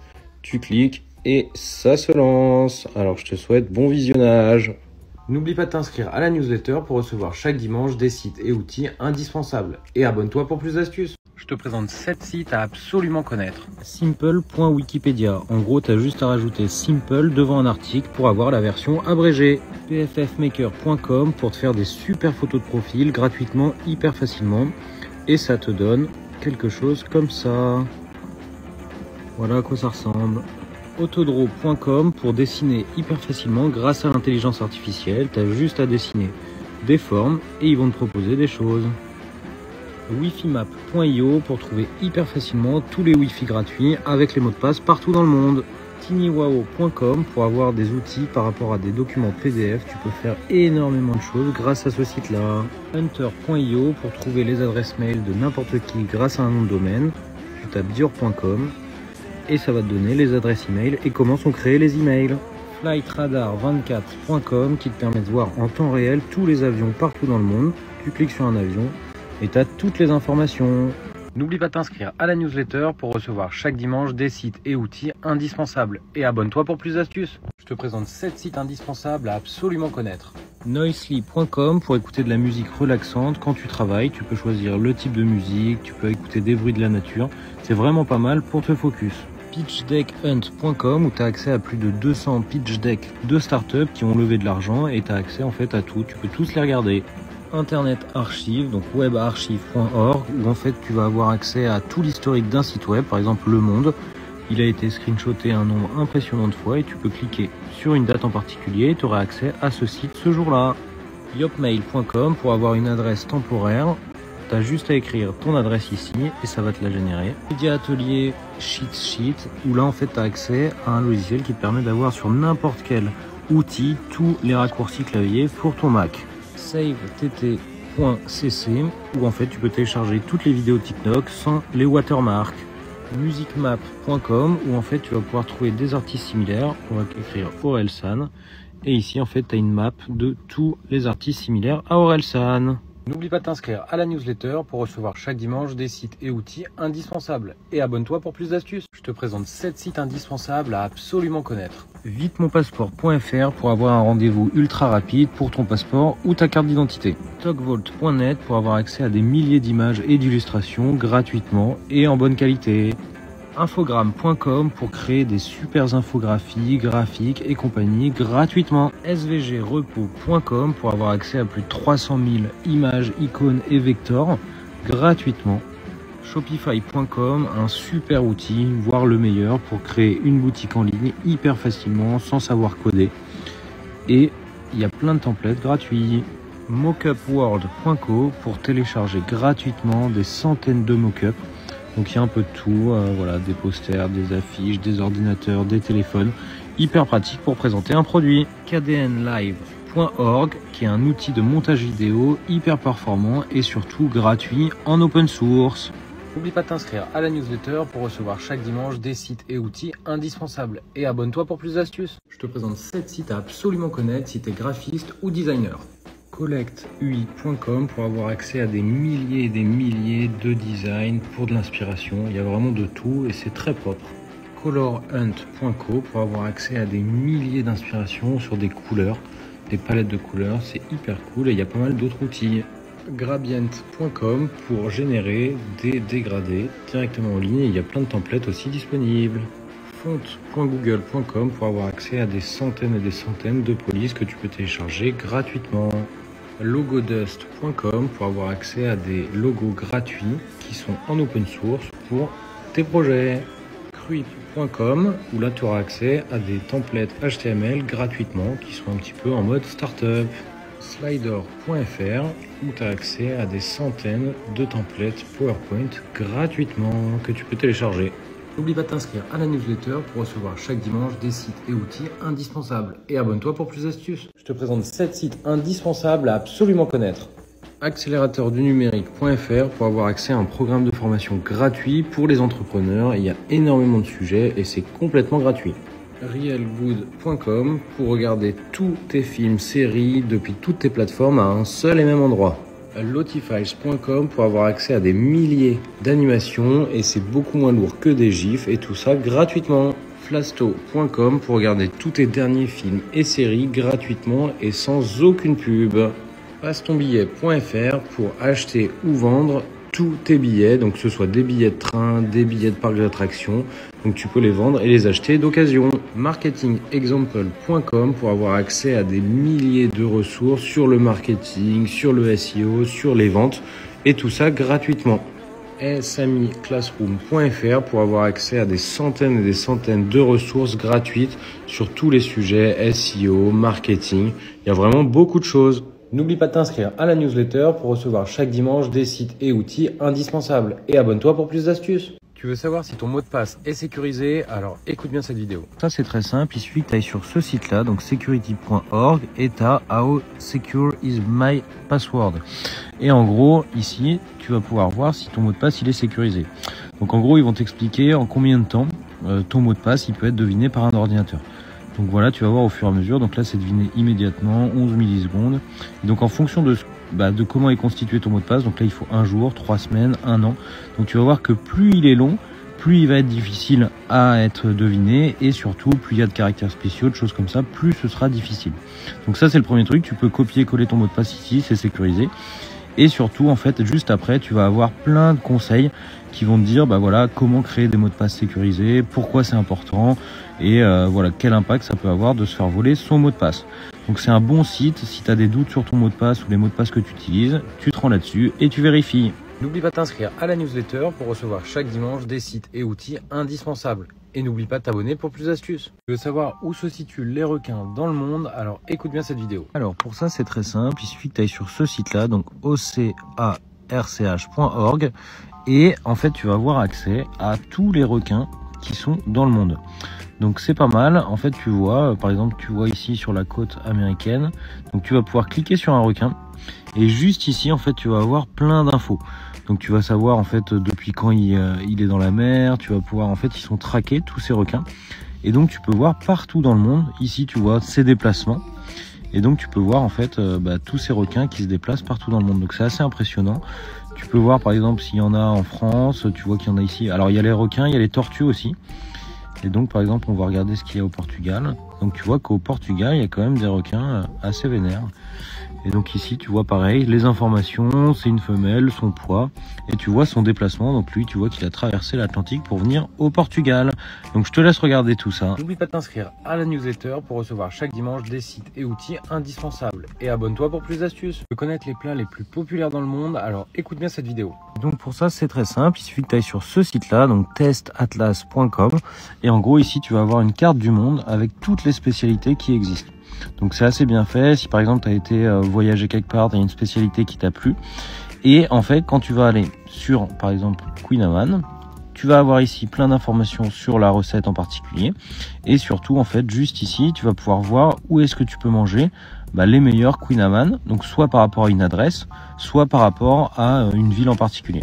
[SPEAKER 1] Tu cliques et ça se lance. Alors je te souhaite bon visionnage. N'oublie pas de t'inscrire à la newsletter pour recevoir chaque dimanche des sites et outils indispensables. Et abonne-toi pour plus d'astuces. Je te présente 7 sites à absolument connaître. Simple.wikipedia. En gros, tu as juste à rajouter Simple devant un article pour avoir la version abrégée. pffmaker.com pour te faire des super photos de profil gratuitement, hyper facilement. Et ça te donne quelque chose comme ça. Voilà à quoi ça ressemble. Autodraw.com pour dessiner hyper facilement grâce à l'intelligence artificielle. Tu as juste à dessiner des formes et ils vont te proposer des choses. Wifimap.io pour trouver hyper facilement tous les Wi-Fi gratuits avec les mots de passe partout dans le monde. tinywao.com pour avoir des outils par rapport à des documents PDF. Tu peux faire énormément de choses grâce à ce site-là. Hunter.io pour trouver les adresses mail de n'importe qui grâce à un nom de domaine. Tu tapes dior.com et ça va te donner les adresses email et comment sont créés les emails. Flightradar24.com qui te permet de voir en temps réel tous les avions partout dans le monde. Tu cliques sur un avion et tu as toutes les informations. N'oublie pas de t'inscrire à la newsletter pour recevoir chaque dimanche des sites et outils indispensables. Et abonne-toi pour plus d'astuces. Je te présente 7 sites indispensables à absolument connaître. Noisely.com pour écouter de la musique relaxante quand tu travailles. Tu peux choisir le type de musique, tu peux écouter des bruits de la nature. C'est vraiment pas mal pour te focus. PitchDeckHunt.com où tu as accès à plus de 200 pitch decks de startups qui ont levé de l'argent et tu as accès en fait à tout. Tu peux tous les regarder. Internet Archive, donc webarchive.org, où en fait tu vas avoir accès à tout l'historique d'un site web, par exemple Le Monde. Il a été screenshoté un nombre impressionnant de fois et tu peux cliquer sur une date en particulier et tu auras accès à ce site ce jour-là. Yopmail.com pour avoir une adresse temporaire. Tu as juste à écrire ton adresse ici et ça va te la générer. Media Atelier Sheet, où là en fait tu as accès à un logiciel qui te permet d'avoir sur n'importe quel outil tous les raccourcis clavier pour ton Mac. SaveTT.cc où en fait tu peux télécharger toutes les vidéos TikTok sans les watermarks. Musicmap.com où en fait tu vas pouvoir trouver des artistes similaires. On va écrire Orelsan et ici en fait tu as une map de tous les artistes similaires à Orelsan. N'oublie pas de t'inscrire à la newsletter pour recevoir chaque dimanche des sites et outils indispensables. Et abonne-toi pour plus d'astuces. Je te présente 7 sites indispensables à absolument connaître. Vitemonpasseport.fr pour avoir un rendez-vous ultra rapide pour ton passeport ou ta carte d'identité. Togvolt.net pour avoir accès à des milliers d'images et d'illustrations gratuitement et en bonne qualité. Infogrames.com pour créer des super infographies, graphiques et compagnie gratuitement. svgrepo.com pour avoir accès à plus de 300 000 images, icônes et vectors gratuitement. Shopify.com, un super outil, voire le meilleur pour créer une boutique en ligne hyper facilement sans savoir coder. Et il y a plein de templates gratuits. Mockupworld.co pour télécharger gratuitement des centaines de mockups. Donc il y a un peu de tout, voilà, des posters, des affiches, des ordinateurs, des téléphones. Hyper pratique pour présenter un produit. kdnlive.org qui est un outil de montage vidéo hyper performant et surtout gratuit en open source. N'oublie pas de t'inscrire à la newsletter pour recevoir chaque dimanche des sites et outils indispensables. Et abonne-toi pour plus d'astuces. Je te présente 7 sites à absolument connaître si tu es graphiste ou designer. collectui.com pour avoir accès à des milliers et des milliers de designs pour de l'inspiration. Il y a vraiment de tout et c'est très propre. colorhunt.co pour avoir accès à des milliers d'inspirations sur des couleurs, des palettes de couleurs. C'est hyper cool et il y a pas mal d'autres outils. Gradient.com pour générer des dégradés directement en ligne. Il y a plein de templates aussi disponibles. Font.google.com pour avoir accès à des centaines et des centaines de polices que tu peux télécharger gratuitement. Logodust.com pour avoir accès à des logos gratuits qui sont en open source pour tes projets. Cruip.com où là tu auras accès à des templates HTML gratuitement qui sont un petit peu en mode startup. Slider.fr où tu as accès à des centaines de templates PowerPoint gratuitement que tu peux télécharger. N'oublie pas de t'inscrire à la newsletter pour recevoir chaque dimanche des sites et outils indispensables. Et abonne-toi pour plus d'astuces. Je te présente 7 sites indispensables à absolument connaître. Accélérateurdunumérique.fr pour avoir accès à un programme de formation gratuit pour les entrepreneurs. Il y a énormément de sujets et c'est complètement gratuit. Realgood.com pour regarder tous tes films, séries depuis toutes tes plateformes à un seul et même endroit. Lotifiles.com pour avoir accès à des milliers d'animations et c'est beaucoup moins lourd que des gifs et tout ça gratuitement. Flasto.com pour regarder tous tes derniers films et séries gratuitement et sans aucune pub. Passetonbillet.fr pour acheter ou vendre tous tes billets, donc que ce soit des billets de train, des billets de parc d'attractions, donc tu peux les vendre et les acheter d'occasion. Marketingexample.com pour avoir accès à des milliers de ressources sur le marketing, sur le SEO, sur les ventes et tout ça gratuitement. samiclassroom.fr pour avoir accès à des centaines et des centaines de ressources gratuites sur tous les sujets SEO, marketing, il y a vraiment beaucoup de choses. N'oublie pas de t'inscrire à la newsletter pour recevoir chaque dimanche des sites et outils indispensables. Et abonne-toi pour plus d'astuces. Tu veux savoir si ton mot de passe est sécurisé? Alors écoute bien cette vidéo. Ça c'est très simple, il suffit que tu ailles sur ce site là, donc security.org, et tu as How Secure is my password. Et en gros, ici, tu vas pouvoir voir si ton mot de passe il est sécurisé. Donc en gros, ils vont t'expliquer en combien de temps ton mot de passe il peut être deviné par un ordinateur. Donc voilà, tu vas voir au fur et à mesure. Donc là, c'est deviné immédiatement, 11 millisecondes. Et donc en fonction de comment est constitué ton mot de passe, donc là, il faut 1 jour, 3 semaines, 1 an. Donc tu vas voir que plus il est long, plus il va être difficile à être deviné. Et surtout, plus il y a de caractères spéciaux, de choses comme ça, plus ce sera difficile. Donc ça, c'est le premier truc. Tu peux copier-coller ton mot de passe ici, c'est sécurisé. Et surtout, en fait, juste après, tu vas avoir plein de conseils qui vont te dire, voilà, comment créer des mots de passe sécurisés, pourquoi c'est important, et voilà, quel impact ça peut avoir de se faire voler son mot de passe. Donc c'est un bon site. Si tu as des doutes sur ton mot de passe ou les mots de passe que tu utilises, tu te rends là-dessus et tu vérifies. N'oublie pas de t'inscrire à la newsletter pour recevoir chaque dimanche des sites et outils indispensables. Et n'oublie pas de t'abonner pour plus d'astuces. Tu veux savoir où se situent les requins dans le monde? Alors écoute bien cette vidéo. Alors pour ça c'est très simple, il suffit que tu ailles sur ce site là, donc ocarch.org, et en fait tu vas avoir accès à tous les requins qui sont dans le monde. Donc c'est pas mal, en fait tu vois, par exemple tu vois ici sur la côte américaine, donc tu vas pouvoir cliquer sur un requin, et juste ici en fait tu vas avoir plein d'infos. Donc tu vas savoir en fait depuis quand il est dans la mer, tu vas pouvoir, en fait ils sont traqués tous ces requins, et donc tu peux voir partout dans le monde. Ici tu vois ses déplacements, et donc tu peux voir en fait tous ces requins qui se déplacent partout dans le monde. Donc c'est assez impressionnant. Tu peux voir par exemple s'il y en a en France, tu vois qu'il y en a ici. Alors il y a les requins, il y a les tortues aussi. Et donc par exemple on va regarder ce qu'il y a au Portugal. Donc tu vois qu'au Portugal il y a quand même des requins assez vénères. Et donc ici tu vois pareil, les informations, c'est une femelle, son poids, et tu vois son déplacement. Donc lui tu vois qu'il a traversé l'Atlantique pour venir au Portugal. Donc je te laisse regarder tout ça. N'oublie pas de t'inscrire à la newsletter pour recevoir chaque dimanche des sites et outils indispensables. Et abonne-toi pour plus d'astuces. Tu veux connaître les plats les plus populaires dans le monde? Alors écoute bien cette vidéo. Donc pour ça c'est très simple, il suffit que tu ailles sur ce site là, donc testatlas.com, et en gros ici tu vas avoir une carte du monde avec toutes les spécialités qui existent. Donc c'est assez bien fait. Si par exemple tu as été voyager quelque part, tu as une spécialité qui t'a plu, et en fait quand tu vas aller sur par exemple Queen, tu vas avoir ici plein d'informations sur la recette en particulier, et surtout en fait juste ici tu vas pouvoir voir où est-ce que tu peux manger les meilleurs Queen, donc soit par rapport à une adresse, soit par rapport à une ville en particulier.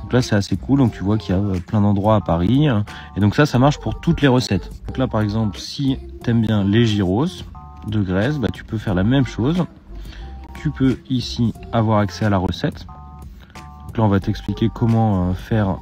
[SPEAKER 1] Donc là c'est assez cool, donc tu vois qu'il y a plein d'endroits à Paris, et donc ça marche pour toutes les recettes. Donc là par exemple si tu aimes bien les gyros de Grèce, tu peux faire la même chose. Tu peux ici avoir accès à la recette. Donc là on va t'expliquer comment faire,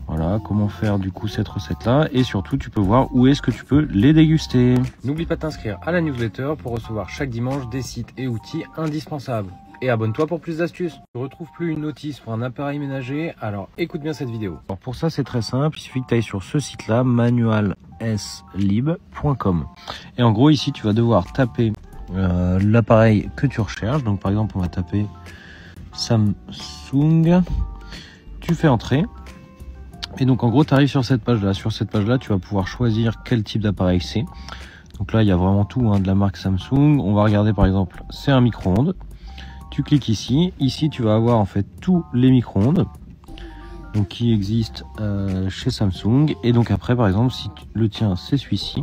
[SPEAKER 1] voilà, comment faire du coup cette recette là, et surtout tu peux voir où est-ce que tu peux les déguster. N'oublie pas de t'inscrire à la newsletter pour recevoir chaque dimanche des sites et outils indispensables. Et abonne-toi pour plus d'astuces. Tu ne retrouves plus une notice pour un appareil ménager, alors écoute bien cette vidéo. Alors pour ça c'est très simple, il suffit que tu ailles sur ce site là, manualslib.com, et en gros ici tu vas devoir taper l'appareil que tu recherches. Donc par exemple on va taper Samsung, tu fais entrer, et donc en gros tu arrives sur cette page là. Sur cette page là tu vas pouvoir choisir quel type d'appareil c'est. Donc là il y a vraiment tout de la marque Samsung. On va regarder par exemple, c'est un micro-ondes. Tu cliques ici, tu vas avoir en fait tous les micro-ondes donc qui existent chez Samsung, et donc après par exemple si le tien c'est celui-ci,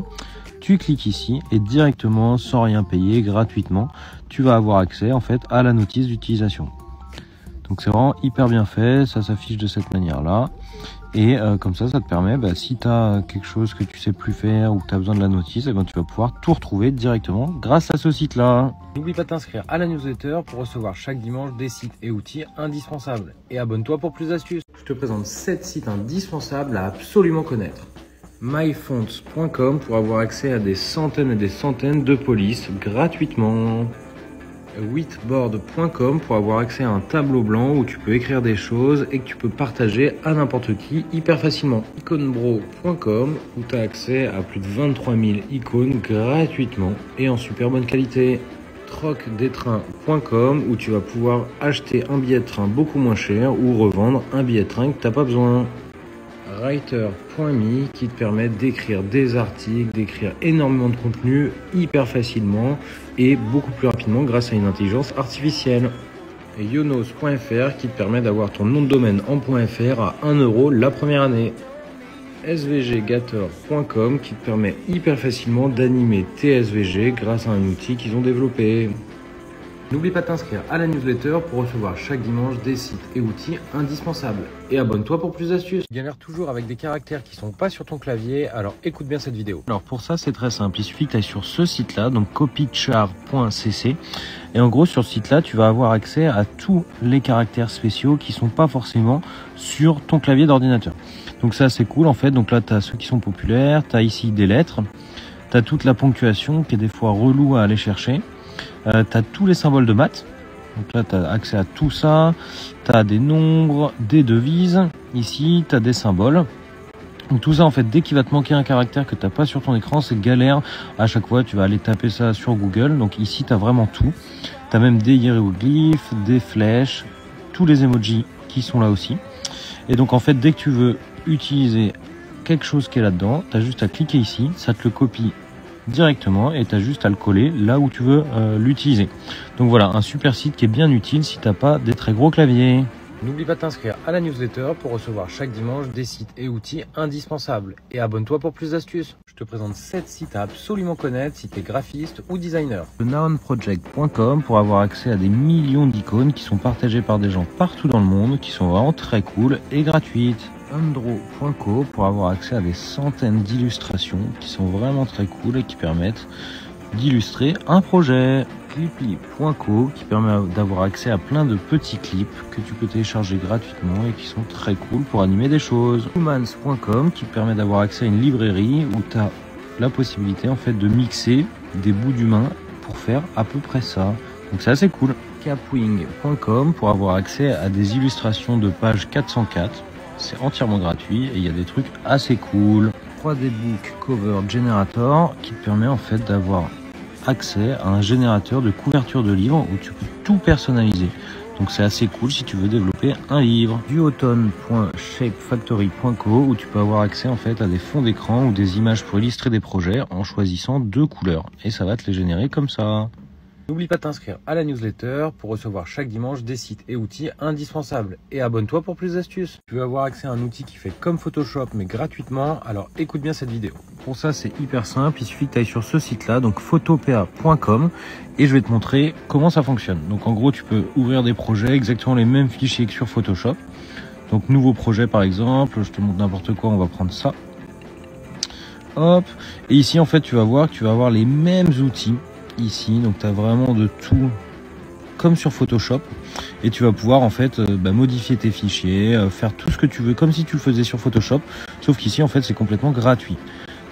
[SPEAKER 1] tu cliques ici et directement sans rien payer, gratuitement, tu vas avoir accès en fait à la notice d'utilisation. Donc c'est vraiment hyper bien fait, ça s'affiche de cette manière là, et comme ça te permet, si tu as quelque chose que tu sais plus faire ou que tu as besoin de la notice, tu vas pouvoir tout retrouver directement grâce à ce site là. N'oublie pas de t'inscrire à la newsletter pour recevoir chaque dimanche des sites et outils indispensables, et abonne-toi pour plus d'astuces. Je te présente 7 sites indispensables à absolument connaître. myfonts.com pour avoir accès à des centaines et des centaines de polices gratuitement. Whitboard.com pour avoir accès à un tableau blanc où tu peux écrire des choses et que tu peux partager à n'importe qui hyper facilement. Iconbro.com où tu as accès à plus de 23 000 icônes gratuitement et en super bonne qualité. Trocdestrains.com où tu vas pouvoir acheter un billet de train beaucoup moins cher ou revendre un billet de train que tu n'as pas besoin. Writer.me qui te permet d'écrire des articles, d'écrire énormément de contenu hyper facilement et beaucoup plus rapidement grâce à une intelligence artificielle. Et Yonos.fr qui te permet d'avoir ton nom de domaine en .fr à 1 € la première année. svggator.com qui te permet hyper facilement d'animer tes SVG grâce à un outil qu'ils ont développé. N'oublie pas de t'inscrire à la newsletter pour recevoir chaque dimanche des sites et outils indispensables. Et abonne-toi pour plus d'astuces. Tu galères toujours avec des caractères qui sont pas sur ton clavier, alors écoute bien cette vidéo. Alors pour ça c'est très simple, il suffit que tu ailles sur ce site-là, donc copychar.cc. Et en gros sur ce site-là, tu vas avoir accès à tous les caractères spéciaux qui sont pas forcément sur ton clavier d'ordinateur. Donc ça c'est cool en fait, donc là tu as ceux qui sont populaires, tu as ici des lettres, tu as toute la ponctuation qui est des fois relou à aller chercher. Tu as tous les symboles de maths, donc là tu as accès à tout ça, tu as des nombres, des devises, ici tu as des symboles. Donc tout ça en fait, dès qu'il va te manquer un caractère que tu n'as pas sur ton écran, c'est galère, à chaque fois tu vas aller taper ça sur Google. Donc ici tu as vraiment tout, tu as même des hiéroglyphes, des flèches, tous les emojis qui sont là aussi. Et donc en fait dès que tu veux utiliser quelque chose qui est là-dedans, tu as juste à cliquer ici, ça te le copie directement et tu as juste à le coller là où tu veux l'utiliser. Donc voilà, un super site qui est bien utile si tu n'as pas des très gros claviers. N'oublie pas de t'inscrire à la newsletter pour recevoir chaque dimanche des sites et outils indispensables. Et abonne-toi pour plus d'astuces. Je te présente 7 sites à absolument connaître si tu es graphiste ou designer. Nounproject.com pour avoir accès à des millions d'icônes qui sont partagées par des gens partout dans le monde, qui sont vraiment très cool et gratuites. Andro.co pour avoir accès à des centaines d'illustrations qui sont vraiment très cool et qui permettent d'illustrer un projet. Cliply.co qui permet d'avoir accès à plein de petits clips que tu peux télécharger gratuitement et qui sont très cool pour animer des choses. Humans.com qui permet d'avoir accès à une librairie où tu as la possibilité en fait de mixer des bouts d'humains pour faire à peu près ça. Donc c'est assez cool. Capwing.com pour avoir accès à des illustrations de page 404. C'est entièrement gratuit et il y a des trucs assez cool. 3D Book Cover Generator qui te permet en fait d'avoir accès à un générateur de couverture de livres où tu peux tout personnaliser. Donc c'est assez cool si tu veux développer un livre. Duotone.shapefactory.co où tu peux avoir accès en fait à des fonds d'écran ou des images pour illustrer des projets en choisissant 2 couleurs et ça va te les générer comme ça. N'oublie pas de t'inscrire à la newsletter pour recevoir chaque dimanche des sites et outils indispensables. Et abonne-toi pour plus d'astuces. Tu veux avoir accès à un outil qui fait comme Photoshop mais gratuitement, alors écoute bien cette vidéo. Pour ça c'est hyper simple, il suffit que tu ailles sur ce site-là, donc photopea.com et je vais te montrer comment ça fonctionne. Donc en gros tu peux ouvrir des projets, exactement les mêmes fichiers que sur Photoshop. Donc nouveau projet par exemple, je te montre n'importe quoi, on va prendre ça. Hop, et ici en fait tu vas voir que tu vas avoir les mêmes outils. Ici, donc tu as vraiment de tout comme sur Photoshop et tu vas pouvoir en fait modifier tes fichiers, faire tout ce que tu veux comme si tu le faisais sur Photoshop, sauf qu'ici en fait c'est complètement gratuit.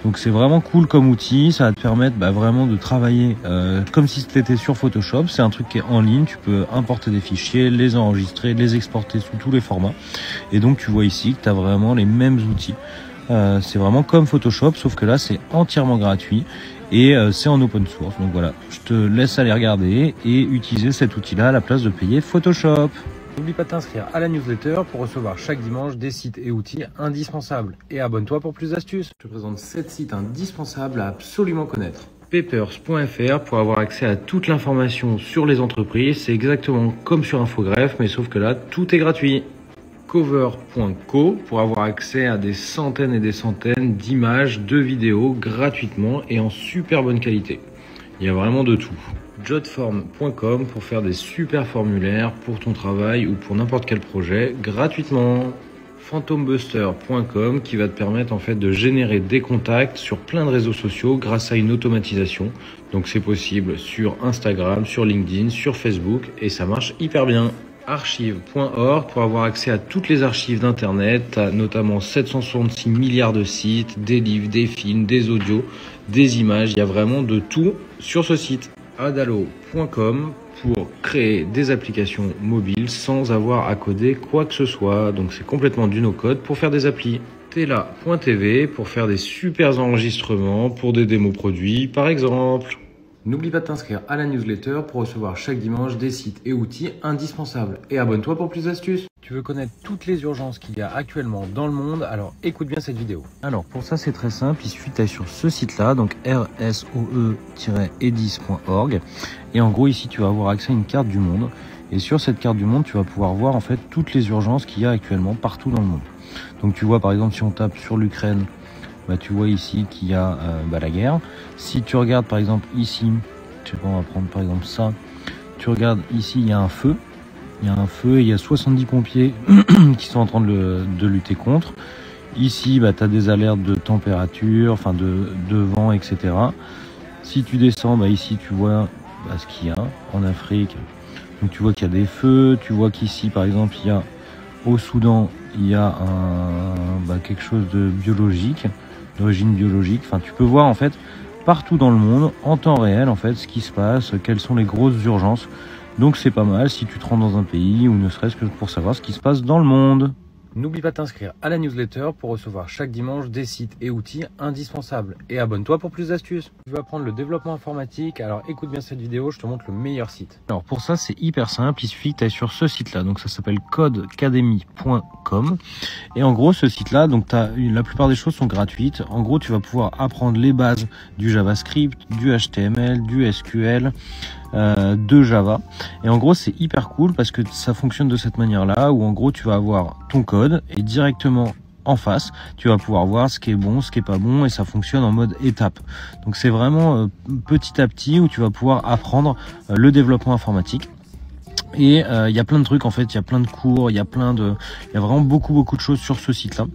[SPEAKER 1] Donc c'est vraiment cool comme outil, ça va te permettre vraiment de travailler comme si c'était sur Photoshop. C'est un truc qui est en ligne, tu peux importer des fichiers, les enregistrer, les exporter sous tous les formats. Et donc tu vois ici que tu as vraiment les mêmes outils. C'est vraiment comme Photoshop, sauf que là c'est entièrement gratuit et c'est en open source. Donc voilà, je te laisse aller regarder et utiliser cet outil-là à la place de payer Photoshop. N'oublie pas de t'inscrire à la newsletter pour recevoir chaque dimanche des sites et outils indispensables. Et abonne-toi pour plus d'astuces. Je te présente 7 sites indispensables à absolument connaître. Papers.fr pour avoir accès à toute l'information sur les entreprises. C'est exactement comme sur Infogreffe, mais sauf que là, tout est gratuit. Cover.co pour avoir accès à des centaines et des centaines d'images, de vidéos gratuitement et en super bonne qualité. Il y a vraiment de tout. Jotform.com pour faire des super formulaires pour ton travail ou pour n'importe quel projet gratuitement. Phantombuster.com qui va te permettre en fait de générer des contacts sur plein de réseaux sociaux grâce à une automatisation. Donc c'est possible sur Instagram, sur LinkedIn, sur Facebook et ça marche hyper bien. Archive.org pour avoir accès à toutes les archives d'internet, notamment 766 milliards de sites, des livres, des films, des audios, des images, il y a vraiment de tout sur ce site. Adalo.com pour créer des applications mobiles sans avoir à coder quoi que ce soit, donc c'est complètement du no-code pour faire des applis. Tela.tv pour faire des super enregistrements pour des démos produits par exemple. N'oublie pas de t'inscrire à la newsletter pour recevoir chaque dimanche des sites et outils indispensables. Et abonne-toi pour plus d'astuces. Tu veux connaître toutes les urgences qu'il y a actuellement dans le monde, alors écoute bien cette vidéo. Alors pour ça c'est très simple, il suffit d'aller sur ce site-là, donc rsoe-edis.org. Et en gros ici tu vas avoir accès à une carte du monde. Et sur cette carte du monde, tu vas pouvoir voir en fait toutes les urgences qu'il y a actuellement partout dans le monde. Donc tu vois par exemple si on tape sur l'Ukraine, bah, tu vois ici qu'il y a la guerre. Si tu regardes par exemple ici, je sais pas, on va prendre par exemple ça, tu regardes ici, il y a un feu. Il y a un feu et il y a 70 pompiers qui sont en train de lutter contre. Ici, bah, tu as des alertes de température, enfin de vent, etc. Si tu descends, bah, ici tu vois ce qu'il y a en Afrique. Donc tu vois qu'il y a des feux, tu vois qu'ici par exemple il y a au Soudan, il y a quelque chose de biologique, d'origine biologique. Enfin tu peux voir en fait partout dans le monde en temps réel en fait ce qui se passe, quelles sont les grosses urgences. Donc c'est pas mal si tu te rends dans un pays ou ne serait-ce que pour savoir ce qui se passe dans le monde. N'oublie pas de t'inscrire à la newsletter pour recevoir chaque dimanche des sites et outils indispensables. Et abonne-toi pour plus d'astuces. Tu veux apprendre le développement informatique, alors écoute bien cette vidéo, je te montre le meilleur site. Alors pour ça c'est hyper simple, il suffit que tu ailles sur ce site là, donc ça s'appelle codecademy.com. Et en gros ce site là, donc la plupart des choses sont gratuites. En gros tu vas pouvoir apprendre les bases du JavaScript, du HTML, du SQL, de Java. Et en gros c'est hyper cool parce que ça fonctionne de cette manière là, où en gros tu vas avoir ton code et directement en face tu vas pouvoir voir ce qui est bon, ce qui est pas bon, et ça fonctionne en mode étape. Donc c'est vraiment petit à petit où tu vas pouvoir apprendre le développement informatique. Et il y a plein de trucs en fait, il y a plein de cours, il y a vraiment beaucoup de choses sur ce site là.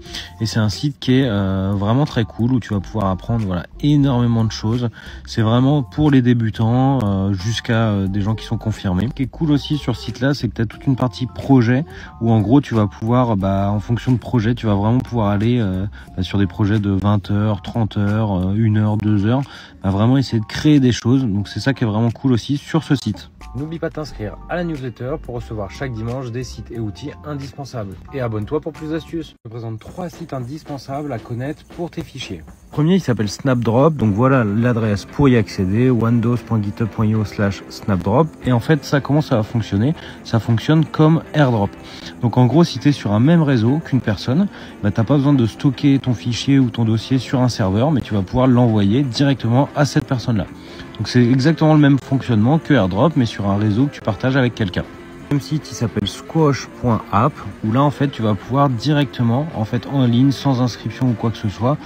[SPEAKER 1] Et c'est un site qui est vraiment très cool où tu vas pouvoir apprendre énormément de choses. C'est vraiment pour les débutants jusqu'à des gens qui sont confirmés. Ce qui est cool aussi sur ce site là, c'est que tu as toute une partie projet où en gros tu vas pouvoir en fonction de projet, tu vas vraiment pouvoir aller sur des projets de 20 heures, 30 heures, 1 heure, 2 heures, vraiment essayer de créer des choses. Donc c'est ça qui est vraiment cool aussi sur ce site. N'oublie pas de t'inscrire à la newsletter pour recevoir chaque dimanche des sites et outils indispensables. Et abonne-toi pour plus d'astuces. Je te présente 3 sites indispensables à connaître pour tes fichiers. Le premier, il s'appelle Snapdrop. Donc voilà l'adresse pour y accéder, windows.github.io/snapdrop. Et en fait, ça, comment ça va fonctionner? Ça fonctionne comme AirDrop. Donc en gros, si tu es sur un même réseau qu'une personne, tu n'as pas besoin de stocker ton fichier ou ton dossier sur un serveur, mais tu vas pouvoir l'envoyer directement à cette personne-là. Donc c'est exactement le même fonctionnement que AirDrop, mais sur un réseau que tu partages avec quelqu'un. Le même site, il s'appelle squash.app, où là en fait tu vas pouvoir directement en ligne, sans inscription ou quoi que ce soit,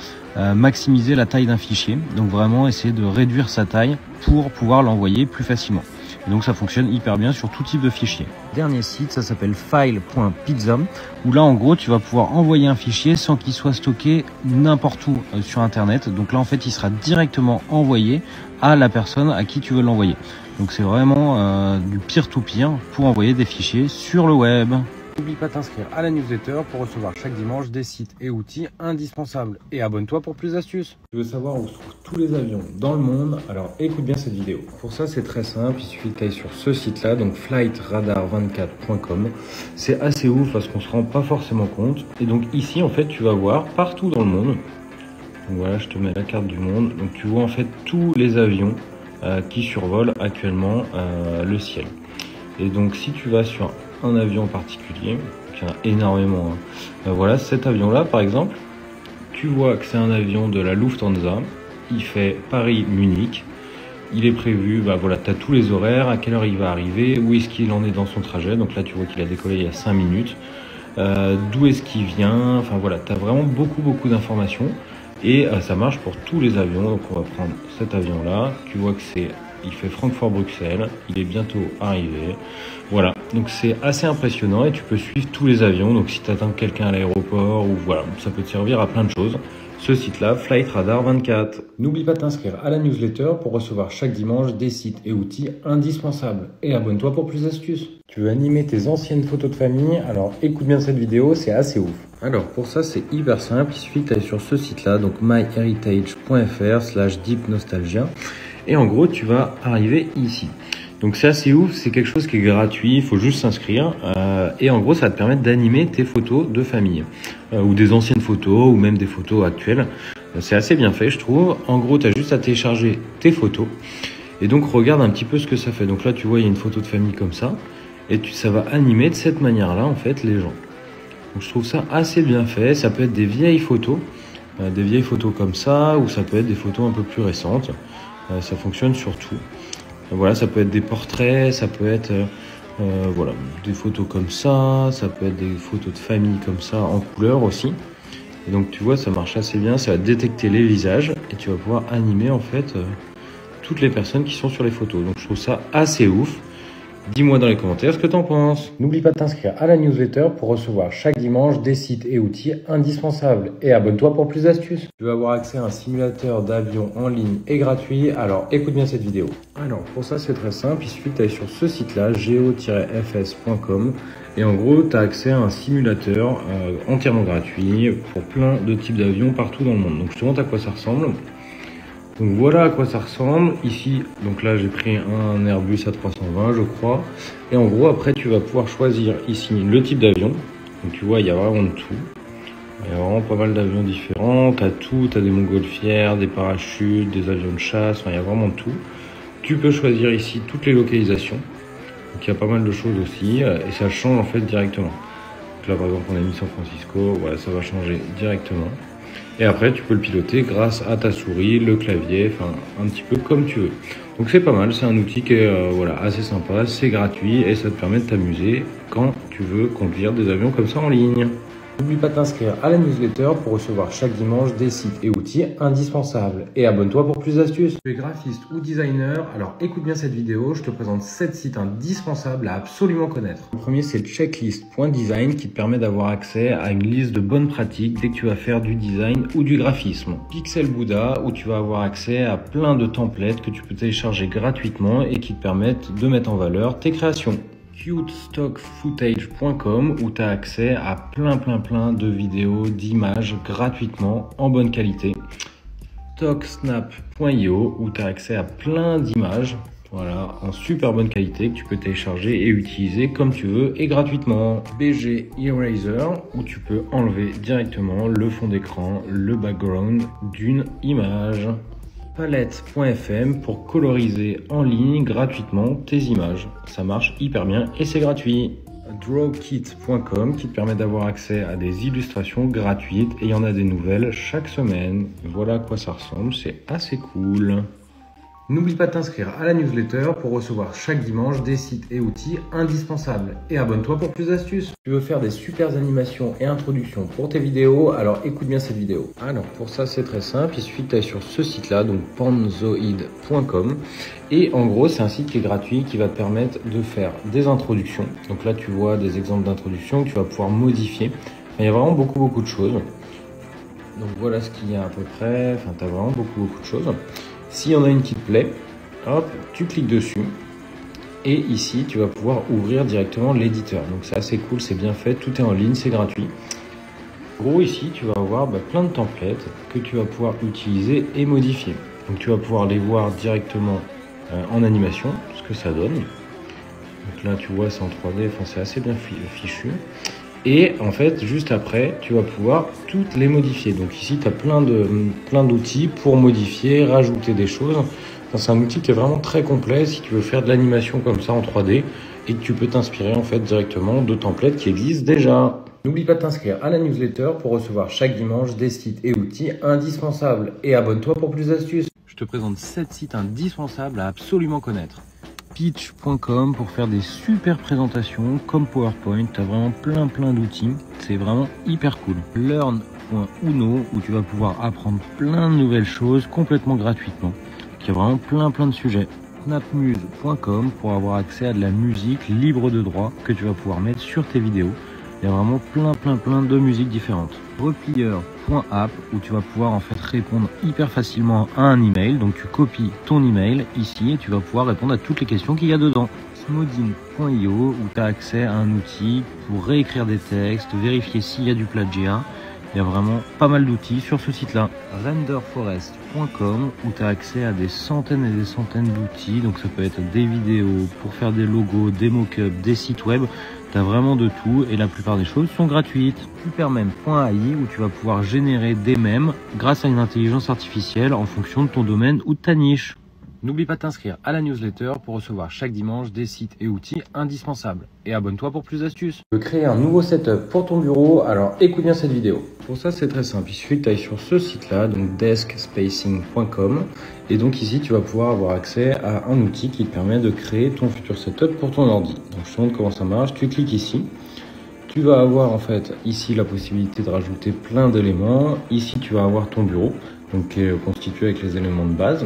[SPEAKER 1] maximiser la taille d'un fichier. Donc vraiment essayer de réduire sa taille pour pouvoir l'envoyer plus facilement. Et donc ça fonctionne hyper bien sur tout type de fichier. Dernier site, ça s'appelle file.pizza, où là en gros tu vas pouvoir envoyer un fichier sans qu'il soit stocké n'importe où sur internet. Donc là en fait il sera directement envoyé à la personne à qui tu veux l'envoyer. Donc c'est vraiment du peer-to-peer pour envoyer des fichiers sur le web. N'oublie pas de t'inscrire à la newsletter pour recevoir chaque dimanche des sites et outils indispensables. Et abonne-toi pour plus d'astuces. Tu veux savoir où se trouvent tous les avions dans le monde? Alors écoute bien cette vidéo. Pour ça c'est très simple, il suffit que tu ailles sur ce site là, donc flightradar24.com. C'est assez ouf parce qu'on se rend pas forcément compte. Et donc ici en fait tu vas voir partout dans le monde. Donc voilà, je te mets la carte du monde. Donc tu vois en fait tous les avions qui survolent actuellement le ciel. Et donc si tu vas sur un avion en particulier, il y en a énormément, voilà, cet avion là par exemple, tu vois que c'est un avion de la Lufthansa, il fait Paris-Munich, il est prévu, voilà, tu as tous les horaires, à quelle heure il va arriver, où est-ce qu'il en est dans son trajet. Donc là tu vois qu'il a décollé il y a 5 minutes, d'où est-ce qu'il vient, enfin voilà, tu as vraiment beaucoup d'informations. Et ça marche pour tous les avions. Donc on va prendre cet avion là, tu vois que il fait Francfort-Bruxelles, il est bientôt arrivé. Voilà, donc c'est assez impressionnant et tu peux suivre tous les avions. Donc si tu attends quelqu'un à l'aéroport, ou voilà, ça peut te servir à plein de choses. Ce site-là, Flightradar24. N'oublie pas de t'inscrire à la newsletter pour recevoir chaque dimanche des sites et outils indispensables. Et abonne-toi pour plus d'astuces. Tu veux animer tes anciennes photos de famille? Alors écoute bien cette vidéo, c'est assez ouf. Alors pour ça c'est hyper simple, il suffit que tu ailles sur ce site-là, donc myheritage.fr/deepnostalgia. Et en gros tu vas arriver ici. Donc c'est assez ouf, c'est quelque chose qui est gratuit, il faut juste s'inscrire. Et en gros ça va te permettre d'animer tes photos de famille. Ou des anciennes photos, ou même des photos actuelles. C'est assez bien fait je trouve. En gros tu as juste à télécharger tes photos. Et donc regarde un petit peu ce que ça fait. Donc là tu vois il y a une photo de famille comme ça et ça va animer de cette manière-là en fait les gens. Donc je trouve ça assez bien fait. Ça peut être des vieilles photos comme ça, ou ça peut être des photos un peu plus récentes. Ça fonctionne sur tout. Voilà, ça peut être des portraits, ça peut être voilà, des photos comme ça peut être des photos de famille comme ça en couleur aussi. Et donc tu vois ça marche assez bien, ça va détecter les visages et tu vas pouvoir animer en fait toutes les personnes qui sont sur les photos. Donc je trouve ça assez ouf. Dis-moi dans les commentaires ce que t'en penses. N'oublie pas de t'inscrire à la newsletter pour recevoir chaque dimanche des sites et outils indispensables. Et abonne-toi pour plus d'astuces. Tu vas avoir accès à un simulateur d'avion en ligne et gratuit. Alors écoute bien cette vidéo. Alors pour ça c'est très simple. Il suffit que tu ailles sur ce site-là, geo-fs.com. Et en gros tu as accès à un simulateur entièrement gratuit pour plein de types d'avions partout dans le monde. Donc je te montre à quoi ça ressemble. Donc voilà à quoi ça ressemble. Ici, donc là j'ai pris un Airbus A320 je crois. Et en gros après tu vas pouvoir choisir ici le type d'avion. Donc tu vois il y a vraiment de tout. Il y a vraiment pas mal d'avions différents. Tu as tout, tu as des montgolfières, des parachutes, des avions de chasse, enfin il y a vraiment de tout. Tu peux choisir ici toutes les localisations. Donc il y a pas mal de choses aussi. Et ça change en fait directement. Donc là par exemple on a mis San Francisco, voilà ça va changer directement. Et après, tu peux le piloter grâce à ta souris, le clavier, enfin un petit peu comme tu veux. Donc c'est pas mal, c'est un outil qui est voilà, assez sympa, c'est gratuit et ça te permet de t'amuser quand tu veux conduire des avions comme ça en ligne. N'oublie pas de t'inscrire à la newsletter pour recevoir chaque dimanche des sites et outils indispensables. Et abonne-toi pour plus d'astuces. Tu es graphiste ou designer, alors écoute bien cette vidéo, je te présente 7 sites indispensables à absolument connaître. Le premier c'est checklist.design qui te permet d'avoir accès à une liste de bonnes pratiques dès que tu vas faire du design ou du graphisme. Pixel Buddha où tu vas avoir accès à plein de templates que tu peux télécharger gratuitement et qui te permettent de mettre en valeur tes créations. cutestockfootage.com où tu as accès à plein de vidéos, d'images gratuitement en bonne qualité. Stocksnap.io où tu as accès à plein d'images voilà, en super bonne qualité que tu peux télécharger et utiliser comme tu veux et gratuitement. BG Eraser où tu peux enlever directement le fond d'écran, le background d'une image. Palette.fm pour coloriser en ligne gratuitement tes images. Ça marche hyper bien et c'est gratuit. Drawkit.com qui te permet d'avoir accès à des illustrations gratuites et il y en a des nouvelles chaque semaine. Voilà à quoi ça ressemble, c'est assez cool. N'oublie pas de t'inscrire à la newsletter pour recevoir chaque dimanche des sites et outils indispensables. Et abonne-toi pour plus d'astuces. Tu veux faire des super animations et introductions pour tes vidéos, alors écoute bien cette vidéo. Alors pour ça c'est très simple, il suffit que tu ailles sur ce site-là, donc panzoid.com. Et en gros c'est un site qui est gratuit qui va te permettre de faire des introductions. Donc là tu vois des exemples d'introductions que tu vas pouvoir modifier. Il y a vraiment beaucoup de choses. Donc voilà ce qu'il y a à peu près, enfin tu as vraiment beaucoup de choses. S'il y en a une qui te plaît, hop, tu cliques dessus et ici tu vas pouvoir ouvrir directement l'éditeur. Donc c'est assez cool, c'est bien fait, tout est en ligne, c'est gratuit. En gros ici tu vas avoir plein de templates que tu vas pouvoir utiliser et modifier. Donc tu vas pouvoir les voir directement en animation, ce que ça donne. Donc là tu vois c'est en 3D, enfin c'est assez bien fichu. Et en fait, juste après, tu vas pouvoir toutes les modifier. Donc ici, tu as plein d'outils pour modifier, rajouter des choses. Enfin, c'est un outil qui est vraiment très complet si tu veux faire de l'animation comme ça en 3D et que tu peux t'inspirer en fait directement de templates qui existent déjà. N'oublie pas de t'inscrire à la newsletter pour recevoir chaque dimanche des sites et outils indispensables. Et abonne-toi pour plus d'astuces. Je te présente 7 sites indispensables à absolument connaître. Pitch.com pour faire des super présentations comme PowerPoint, tu as vraiment plein d'outils, c'est vraiment hyper cool. Learn.uno où tu vas pouvoir apprendre plein de nouvelles choses complètement gratuitement, qui a vraiment plein de sujets. Snapmuse.com pour avoir accès à de la musique libre de droit que tu vas pouvoir mettre sur tes vidéos. Il y a vraiment plein de musiques différentes. Replier.app où tu vas pouvoir en fait répondre hyper facilement à un email. Donc tu copies ton email ici et tu vas pouvoir répondre à toutes les questions qu'il y a dedans. Smodin.io où tu as accès à un outil pour réécrire des textes, vérifier s'il y a du plagiat. Il y a vraiment pas mal d'outils sur ce site-là. Renderforest.com où tu as accès à des centaines et des centaines d'outils. Donc ça peut être des vidéos pour faire des logos, des mock-ups, des sites web. Tu as vraiment de tout et la plupart des choses sont gratuites. Supermeme.ai où tu vas pouvoir générer des mèmes grâce à une intelligence artificielle en fonction de ton domaine ou de ta niche. N'oublie pas de t'inscrire à la newsletter pour recevoir chaque dimanche des sites et outils indispensables. Et abonne-toi pour plus d'astuces. Tu veux créer un nouveau setup pour ton bureau? Alors écoute bien cette vidéo. Pour ça, c'est très simple. Il suffit que tu ailles sur ce site-là, donc deskspacing.com. Et donc ici, tu vas pouvoir avoir accès à un outil qui te permet de créer ton futur setup pour ton ordi. Donc je te montre comment ça marche. Tu cliques ici. Tu vas avoir en fait ici la possibilité de rajouter plein d'éléments. Ici, tu vas avoir ton bureau, donc qui est constitué avec les éléments de base.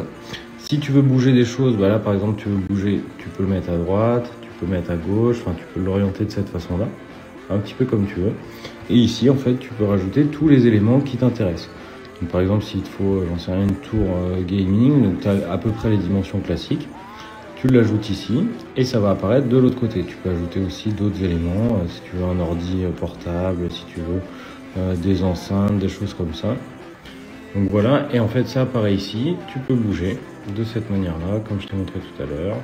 [SPEAKER 1] Si tu veux bouger des choses, bah là par exemple tu veux bouger, tu peux le mettre à droite, tu peux le mettre à gauche, enfin tu peux l'orienter de cette façon-là, un petit peu comme tu veux. Et ici en fait tu peux rajouter tous les éléments qui t'intéressent. Donc par exemple s'il te faut, j'en sais rien, une tour gaming, donc tu as à peu près les dimensions classiques, tu l'ajoutes ici et ça va apparaître de l'autre côté. Tu peux ajouter aussi d'autres éléments, si tu veux un ordi portable, si tu veux des enceintes, des choses comme ça. Donc voilà, et en fait ça apparaît ici, tu peux bouger de cette manière-là, comme je t'ai montré tout à l'heure.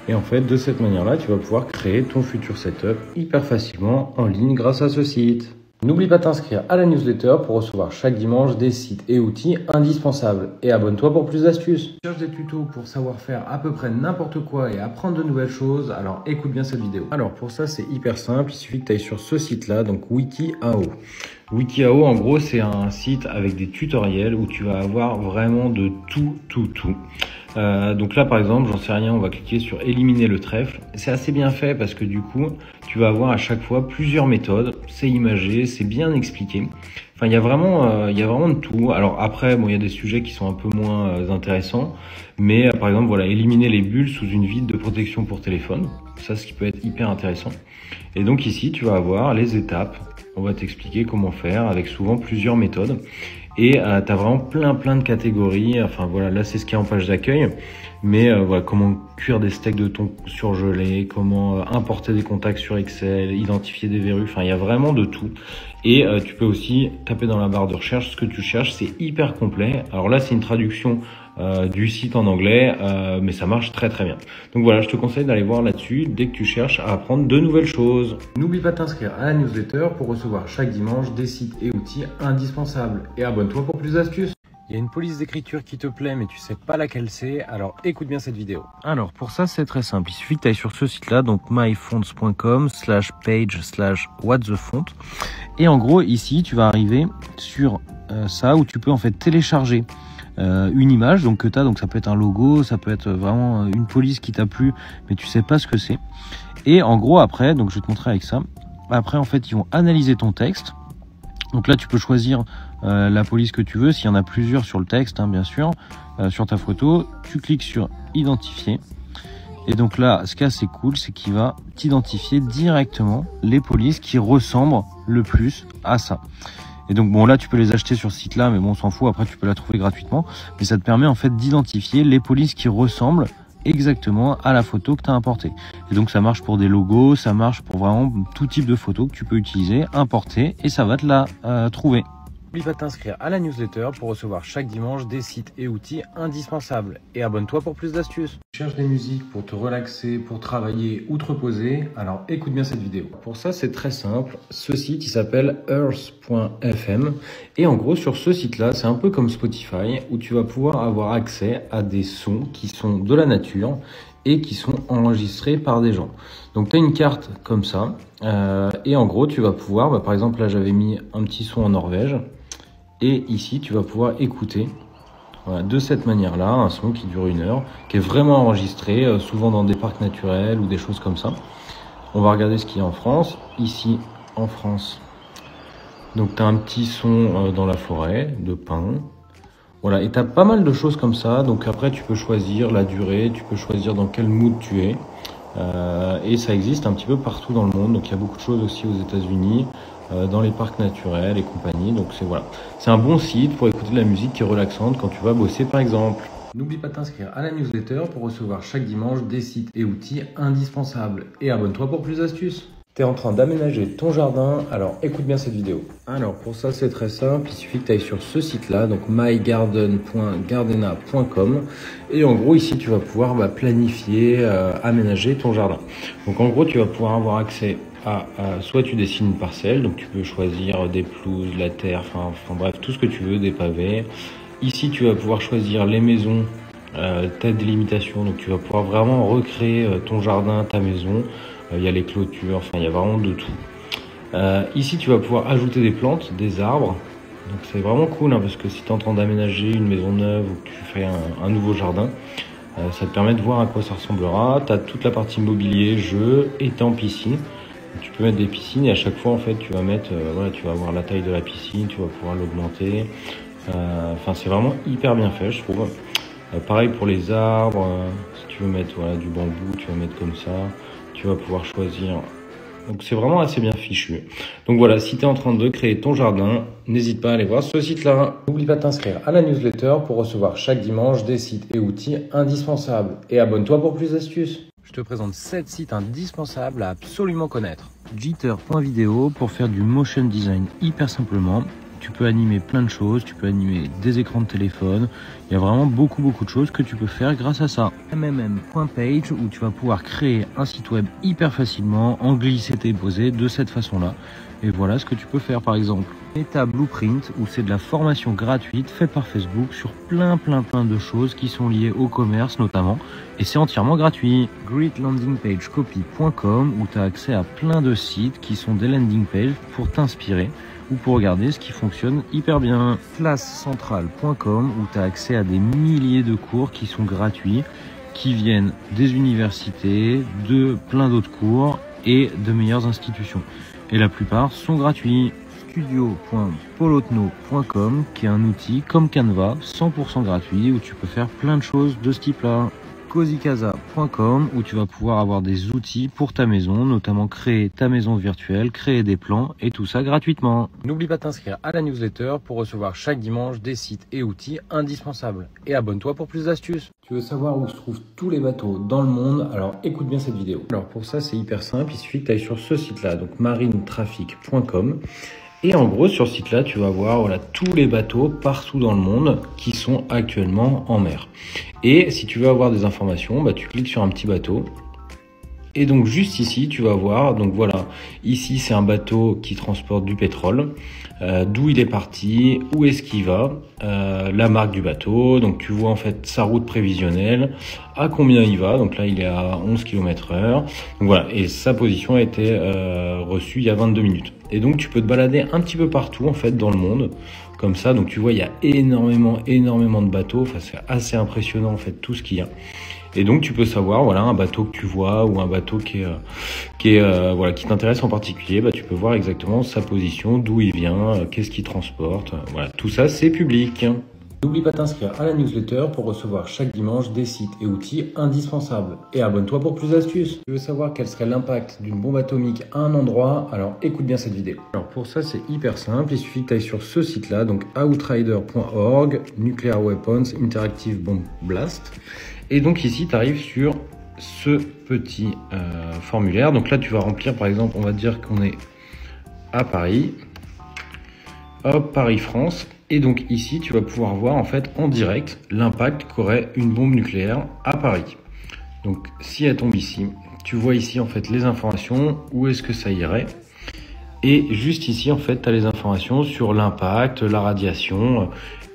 [SPEAKER 1] Et en fait, de cette manière-là, tu vas pouvoir créer ton futur setup hyper facilement en ligne grâce à ce site. N'oublie pas de t'inscrire à la newsletter pour recevoir chaque dimanche des sites et outils indispensables. Et abonne-toi pour plus d'astuces. Tu cherches des tutos pour savoir faire à peu près n'importe quoi et apprendre de nouvelles choses, alors écoute bien cette vidéo. Alors pour ça, c'est hyper simple, il suffit que tu ailles sur ce site-là, donc WikiHow. WikiHow, en gros, c'est un site avec des tutoriels où tu vas avoir vraiment de tout. Donc là, par exemple, j'en sais rien, on va cliquer sur éliminer le trèfle. C'est assez bien fait parce que du coup, tu vas avoir à chaque fois plusieurs méthodes. C'est imagé, c'est bien expliqué. Enfin, il y a vraiment de tout. Alors après, bon, il y a des sujets qui sont un peu moins intéressants. Mais par exemple, voilà, éliminer les bulles sous une vide de protection pour téléphone. Ça, ce qui peut être hyper intéressant. Et donc ici, tu vas avoir les étapes. On va t'expliquer comment faire avec souvent plusieurs méthodes. Et tu as vraiment plein de catégories. Enfin voilà, là c'est ce qui est en page d'accueil. Mais voilà, comment cuire des steaks de thon surgelés, comment importer des contacts sur Excel, identifier des verrues. Enfin, il y a vraiment de tout. Et tu peux aussi taper dans la barre de recherche ce que tu cherches. C'est hyper complet. Alors là, c'est une traduction du site en anglais, mais ça marche très bien. Donc voilà, je te conseille d'aller voir là-dessus dès que tu cherches à apprendre de nouvelles choses. N'oublie pas de t'inscrire à la newsletter pour recevoir chaque dimanche des sites et outils indispensables. Et abonne-toi pour plus d'astuces. Il y a une police d'écriture qui te plaît mais tu sais pas laquelle c'est, alors écoute bien cette vidéo. Alors pour ça c'est très simple, il suffit que tu ailles sur ce site là, donc myfonts.com/page/whatthefont. Et en gros ici tu vas arriver sur ça où tu peux en fait télécharger une image donc que tu as, donc ça peut être un logo, ça peut être vraiment une police qui t'a plu mais tu sais pas ce que c'est. Et en gros après, donc je vais te montrer avec ça, après en fait ils vont analyser ton texte. Donc là tu peux choisir la police que tu veux, s'il y en a plusieurs sur le texte hein, bien sûr, sur ta photo, tu cliques sur identifier. Et donc là ce qui est assez cool c'est qu'il va t'identifier directement les polices qui ressemblent le plus à ça. Et donc bon là tu peux les acheter sur ce site là mais bon on s'en fout, après tu peux la trouver gratuitement. Mais ça te permet en fait d'identifier les polices qui ressemblent exactement à la photo que tu as importée. Et donc ça marche pour des logos, ça marche pour vraiment tout type de photos que tu peux utiliser, importer et ça va te la trouver. N'oublie pas de t'inscrire à la newsletter pour recevoir chaque dimanche des sites et outils indispensables. Et abonne-toi pour plus d'astuces. Tu cherches des musiques pour te relaxer, pour travailler ou te reposer, alors écoute bien cette vidéo. Pour ça c'est très simple, ce site il s'appelle earth.fm et en gros sur ce site là c'est un peu comme Spotify où tu vas pouvoir avoir accès à des sons qui sont de la nature et qui sont enregistrés par des gens. Donc tu as une carte comme ça et en gros tu vas pouvoir, par exemple là j'avais mis un petit son en Norvège. Et ici, tu vas pouvoir écouter voilà, de cette manière-là, un son qui dure 1 heure, qui est vraiment enregistré, souvent dans des parcs naturels ou des choses comme ça. On va regarder ce qu'il y a en France. Ici, en France, donc tu as un petit son dans la forêt, de pins. Voilà, et tu as pas mal de choses comme ça. Donc après, tu peux choisir la durée, tu peux choisir dans quel mood tu es. Et ça existe un petit peu partout dans le monde. Donc il y a beaucoup de choses aussi aux États-Unis. Dans les parcs naturels et compagnie. Donc c'est un bon site pour écouter de la musique qui est relaxante quand tu vas bosser par exemple. N'oublie pas de t'inscrire à la newsletter pour recevoir chaque dimanche des sites et outils indispensables. Et abonne-toi pour plus d'astuces. Tu es en train d'aménager ton jardin, alors écoute bien cette vidéo. Alors pour ça c'est très simple, il suffit que tu ailles sur ce site là, donc mygarden.gardena.com et en gros ici tu vas pouvoir planifier, aménager ton jardin. Donc en gros tu vas pouvoir avoir accès à soit tu dessines une parcelle, donc tu peux choisir des pelouses, la terre, enfin bref tout ce que tu veux, des pavés. Ici tu vas pouvoir choisir les maisons tu as des limitations, donc tu vas pouvoir vraiment recréer ton jardin, ta maison. Il y a les clôtures, enfin il y a vraiment de tout. Ici tu vas pouvoir ajouter des plantes, des arbres. Donc c'est vraiment cool, hein, parce que si tu es en train d'aménager une maison neuve ou que tu fais un nouveau jardin, ça te permet de voir à quoi ça ressemblera. Tu as toute la partie mobilier, jeux, étang, piscine. Donc, tu peux mettre des piscines et à chaque fois en fait tu vas mettre, voilà, tu vas avoir la taille de la piscine, tu vas pouvoir l'augmenter. Enfin c'est vraiment hyper bien fait, je trouve. Pareil pour les arbres, si tu veux mettre voilà, du bambou, tu vas mettre comme ça. Tu vas pouvoir choisir. Donc c'est vraiment assez bien fichu. Donc voilà, si tu es en train de créer ton jardin, n'hésite pas à aller voir ce site-là. N'oublie pas de t'inscrire à la newsletter pour recevoir chaque dimanche des sites et outils indispensables. Et abonne-toi pour plus d'astuces. Je te présente 7 sites indispensables à absolument connaître. Jitter.video pour faire du motion design hyper simplement. Tu peux animer plein de choses, tu peux animer des écrans de téléphone. Il y a vraiment beaucoup de choses que tu peux faire grâce à ça. mmm.page où tu vas pouvoir créer un site web hyper facilement en glisser et déposer de cette façon-là. Et voilà ce que tu peux faire par exemple. Meta Blueprint où c'est de la formation gratuite faite par Facebook sur plein de choses qui sont liées au commerce notamment. Et c'est entièrement gratuit. greatlandingpagecopy.com où tu as accès à plein de sites qui sont des landing pages pour t'inspirer ou pour regarder ce qui fonctionne hyper bien. Classecentral.com où tu as accès à des milliers de cours qui sont gratuits, qui viennent des universités, de plein d'autres cours et de meilleures institutions. Et la plupart sont gratuits. Studio.polotno.com qui est un outil comme Canva, 100% gratuit, où tu peux faire plein de choses de ce type-là. Cozycasa.com où tu vas pouvoir avoir des outils pour ta maison, notamment créer ta maison virtuelle, créer des plans et tout ça gratuitement. N'oublie pas de t'inscrire à la newsletter pour recevoir chaque dimanche des sites et outils indispensables. Et abonne-toi pour plus d'astuces. Tu veux savoir où se trouvent tous les bateaux dans le monde? Alors écoute bien cette vidéo. Alors pour ça c'est hyper simple, il suffit que tu ailles sur ce site-là, donc marinetraffic.com. Et en gros, sur ce site-là, tu vas voir voilà, tous les bateaux partout dans le monde qui sont actuellement en mer. Et si tu veux avoir des informations, bah, tu cliques sur un petit bateau. Et donc juste ici, tu vas voir, donc voilà, ici c'est un bateau qui transporte du pétrole, d'où il est parti, où est-ce qu'il va, la marque du bateau, donc tu vois en fait sa route prévisionnelle, à combien il va, donc là il est à 11 km/h, donc voilà, et sa position a été reçue il y a 22 minutes. Et donc tu peux te balader un petit peu partout en fait dans le monde, comme ça, donc tu vois il y a énormément de bateaux, enfin c'est assez impressionnant en fait tout ce qu'il y a. Et donc tu peux savoir voilà un bateau que tu vois ou un bateau qui t'intéresse en particulier, bah tu peux voir exactement sa position, d'où il vient, qu'est-ce qu'il transporte, voilà, tout ça c'est public. N'oublie pas de t'inscrire à la newsletter pour recevoir chaque dimanche des sites et outils indispensables. Et abonne-toi pour plus d'astuces. Tu veux savoir quel serait l'impact d'une bombe atomique à un endroit? Alors écoute bien cette vidéo. Alors pour ça c'est hyper simple, il suffit que tu ailles sur ce site-là, donc outrider.org, Nuclear Weapons Interactive Bomb Blast. Et donc ici tu arrives sur ce petit formulaire. Donc là tu vas remplir par exemple, on va dire qu'on est à Paris. Hop, Paris-France. Et donc ici, tu vas pouvoir voir en fait en direct l'impact qu'aurait une bombe nucléaire à Paris. Donc si elle tombe ici, tu vois ici en fait les informations, où est-ce que ça irait. Et juste ici en fait, tu as les informations sur l'impact, la radiation,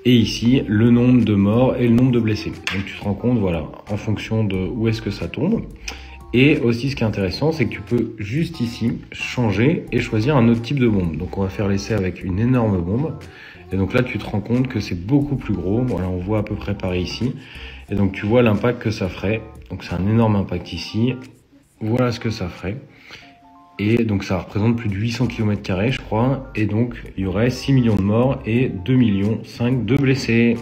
[SPEAKER 1] et ici le nombre de morts et le nombre de blessés. Donc tu te rends compte, voilà, en fonction de où est-ce que ça tombe. Et aussi ce qui est intéressant, c'est que tu peux juste ici changer et choisir un autre type de bombe. Donc on va faire l'essai avec une énorme bombe. Et donc là, tu te rends compte que c'est beaucoup plus gros. Voilà, on voit à peu près pareil ici. Et donc, tu vois l'impact que ça ferait. Donc, c'est un énorme impact ici. Voilà ce que ça ferait. Et donc, ça représente plus de 800 km², je crois. Et donc, il y aurait 6 millions de morts et 2,5 millions de blessés.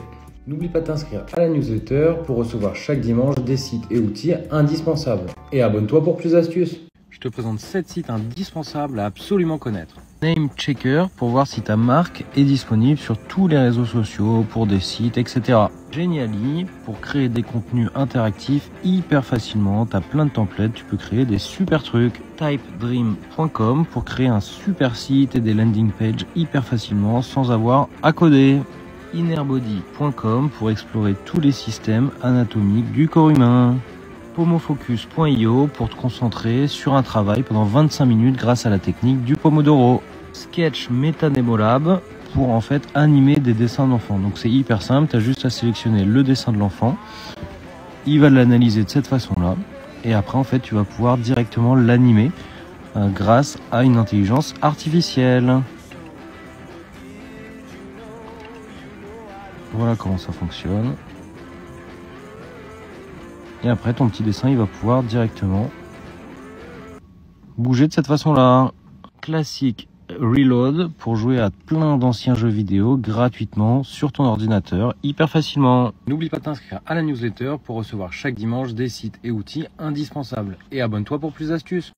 [SPEAKER 1] N'oublie pas de t'inscrire à la newsletter pour recevoir chaque dimanche des sites et outils indispensables. Et abonne-toi pour plus d'astuces. Je te présente 7 sites indispensables à absolument connaître. Namechecker pour voir si ta marque est disponible sur tous les réseaux sociaux, pour des sites, etc. Genially pour créer des contenus interactifs hyper facilement. Tu as plein de templates, tu peux créer des super trucs. Typedream.com pour créer un super site et des landing pages hyper facilement sans avoir à coder. Innerbody.com pour explorer tous les systèmes anatomiques du corps humain. Pomofocus.io pour te concentrer sur un travail pendant 25 minutes grâce à la technique du Pomodoro. Sketch Metanemolab pour en fait animer des dessins d'enfants. Donc c'est hyper simple, tu as juste à sélectionner le dessin de l'enfant il va l'analyser de cette façon-là. Et après, en fait, tu vas pouvoir directement l'animer grâce à une intelligence artificielle. Voilà comment ça fonctionne. Et après, ton petit dessin, il va pouvoir directement bouger de cette façon-là. Classique Reload pour jouer à plein d'anciens jeux vidéo gratuitement sur ton ordinateur, hyper facilement. N'oublie pas de t'inscrire à la newsletter pour recevoir chaque dimanche des sites et outils indispensables. Et abonne-toi pour plus d'astuces.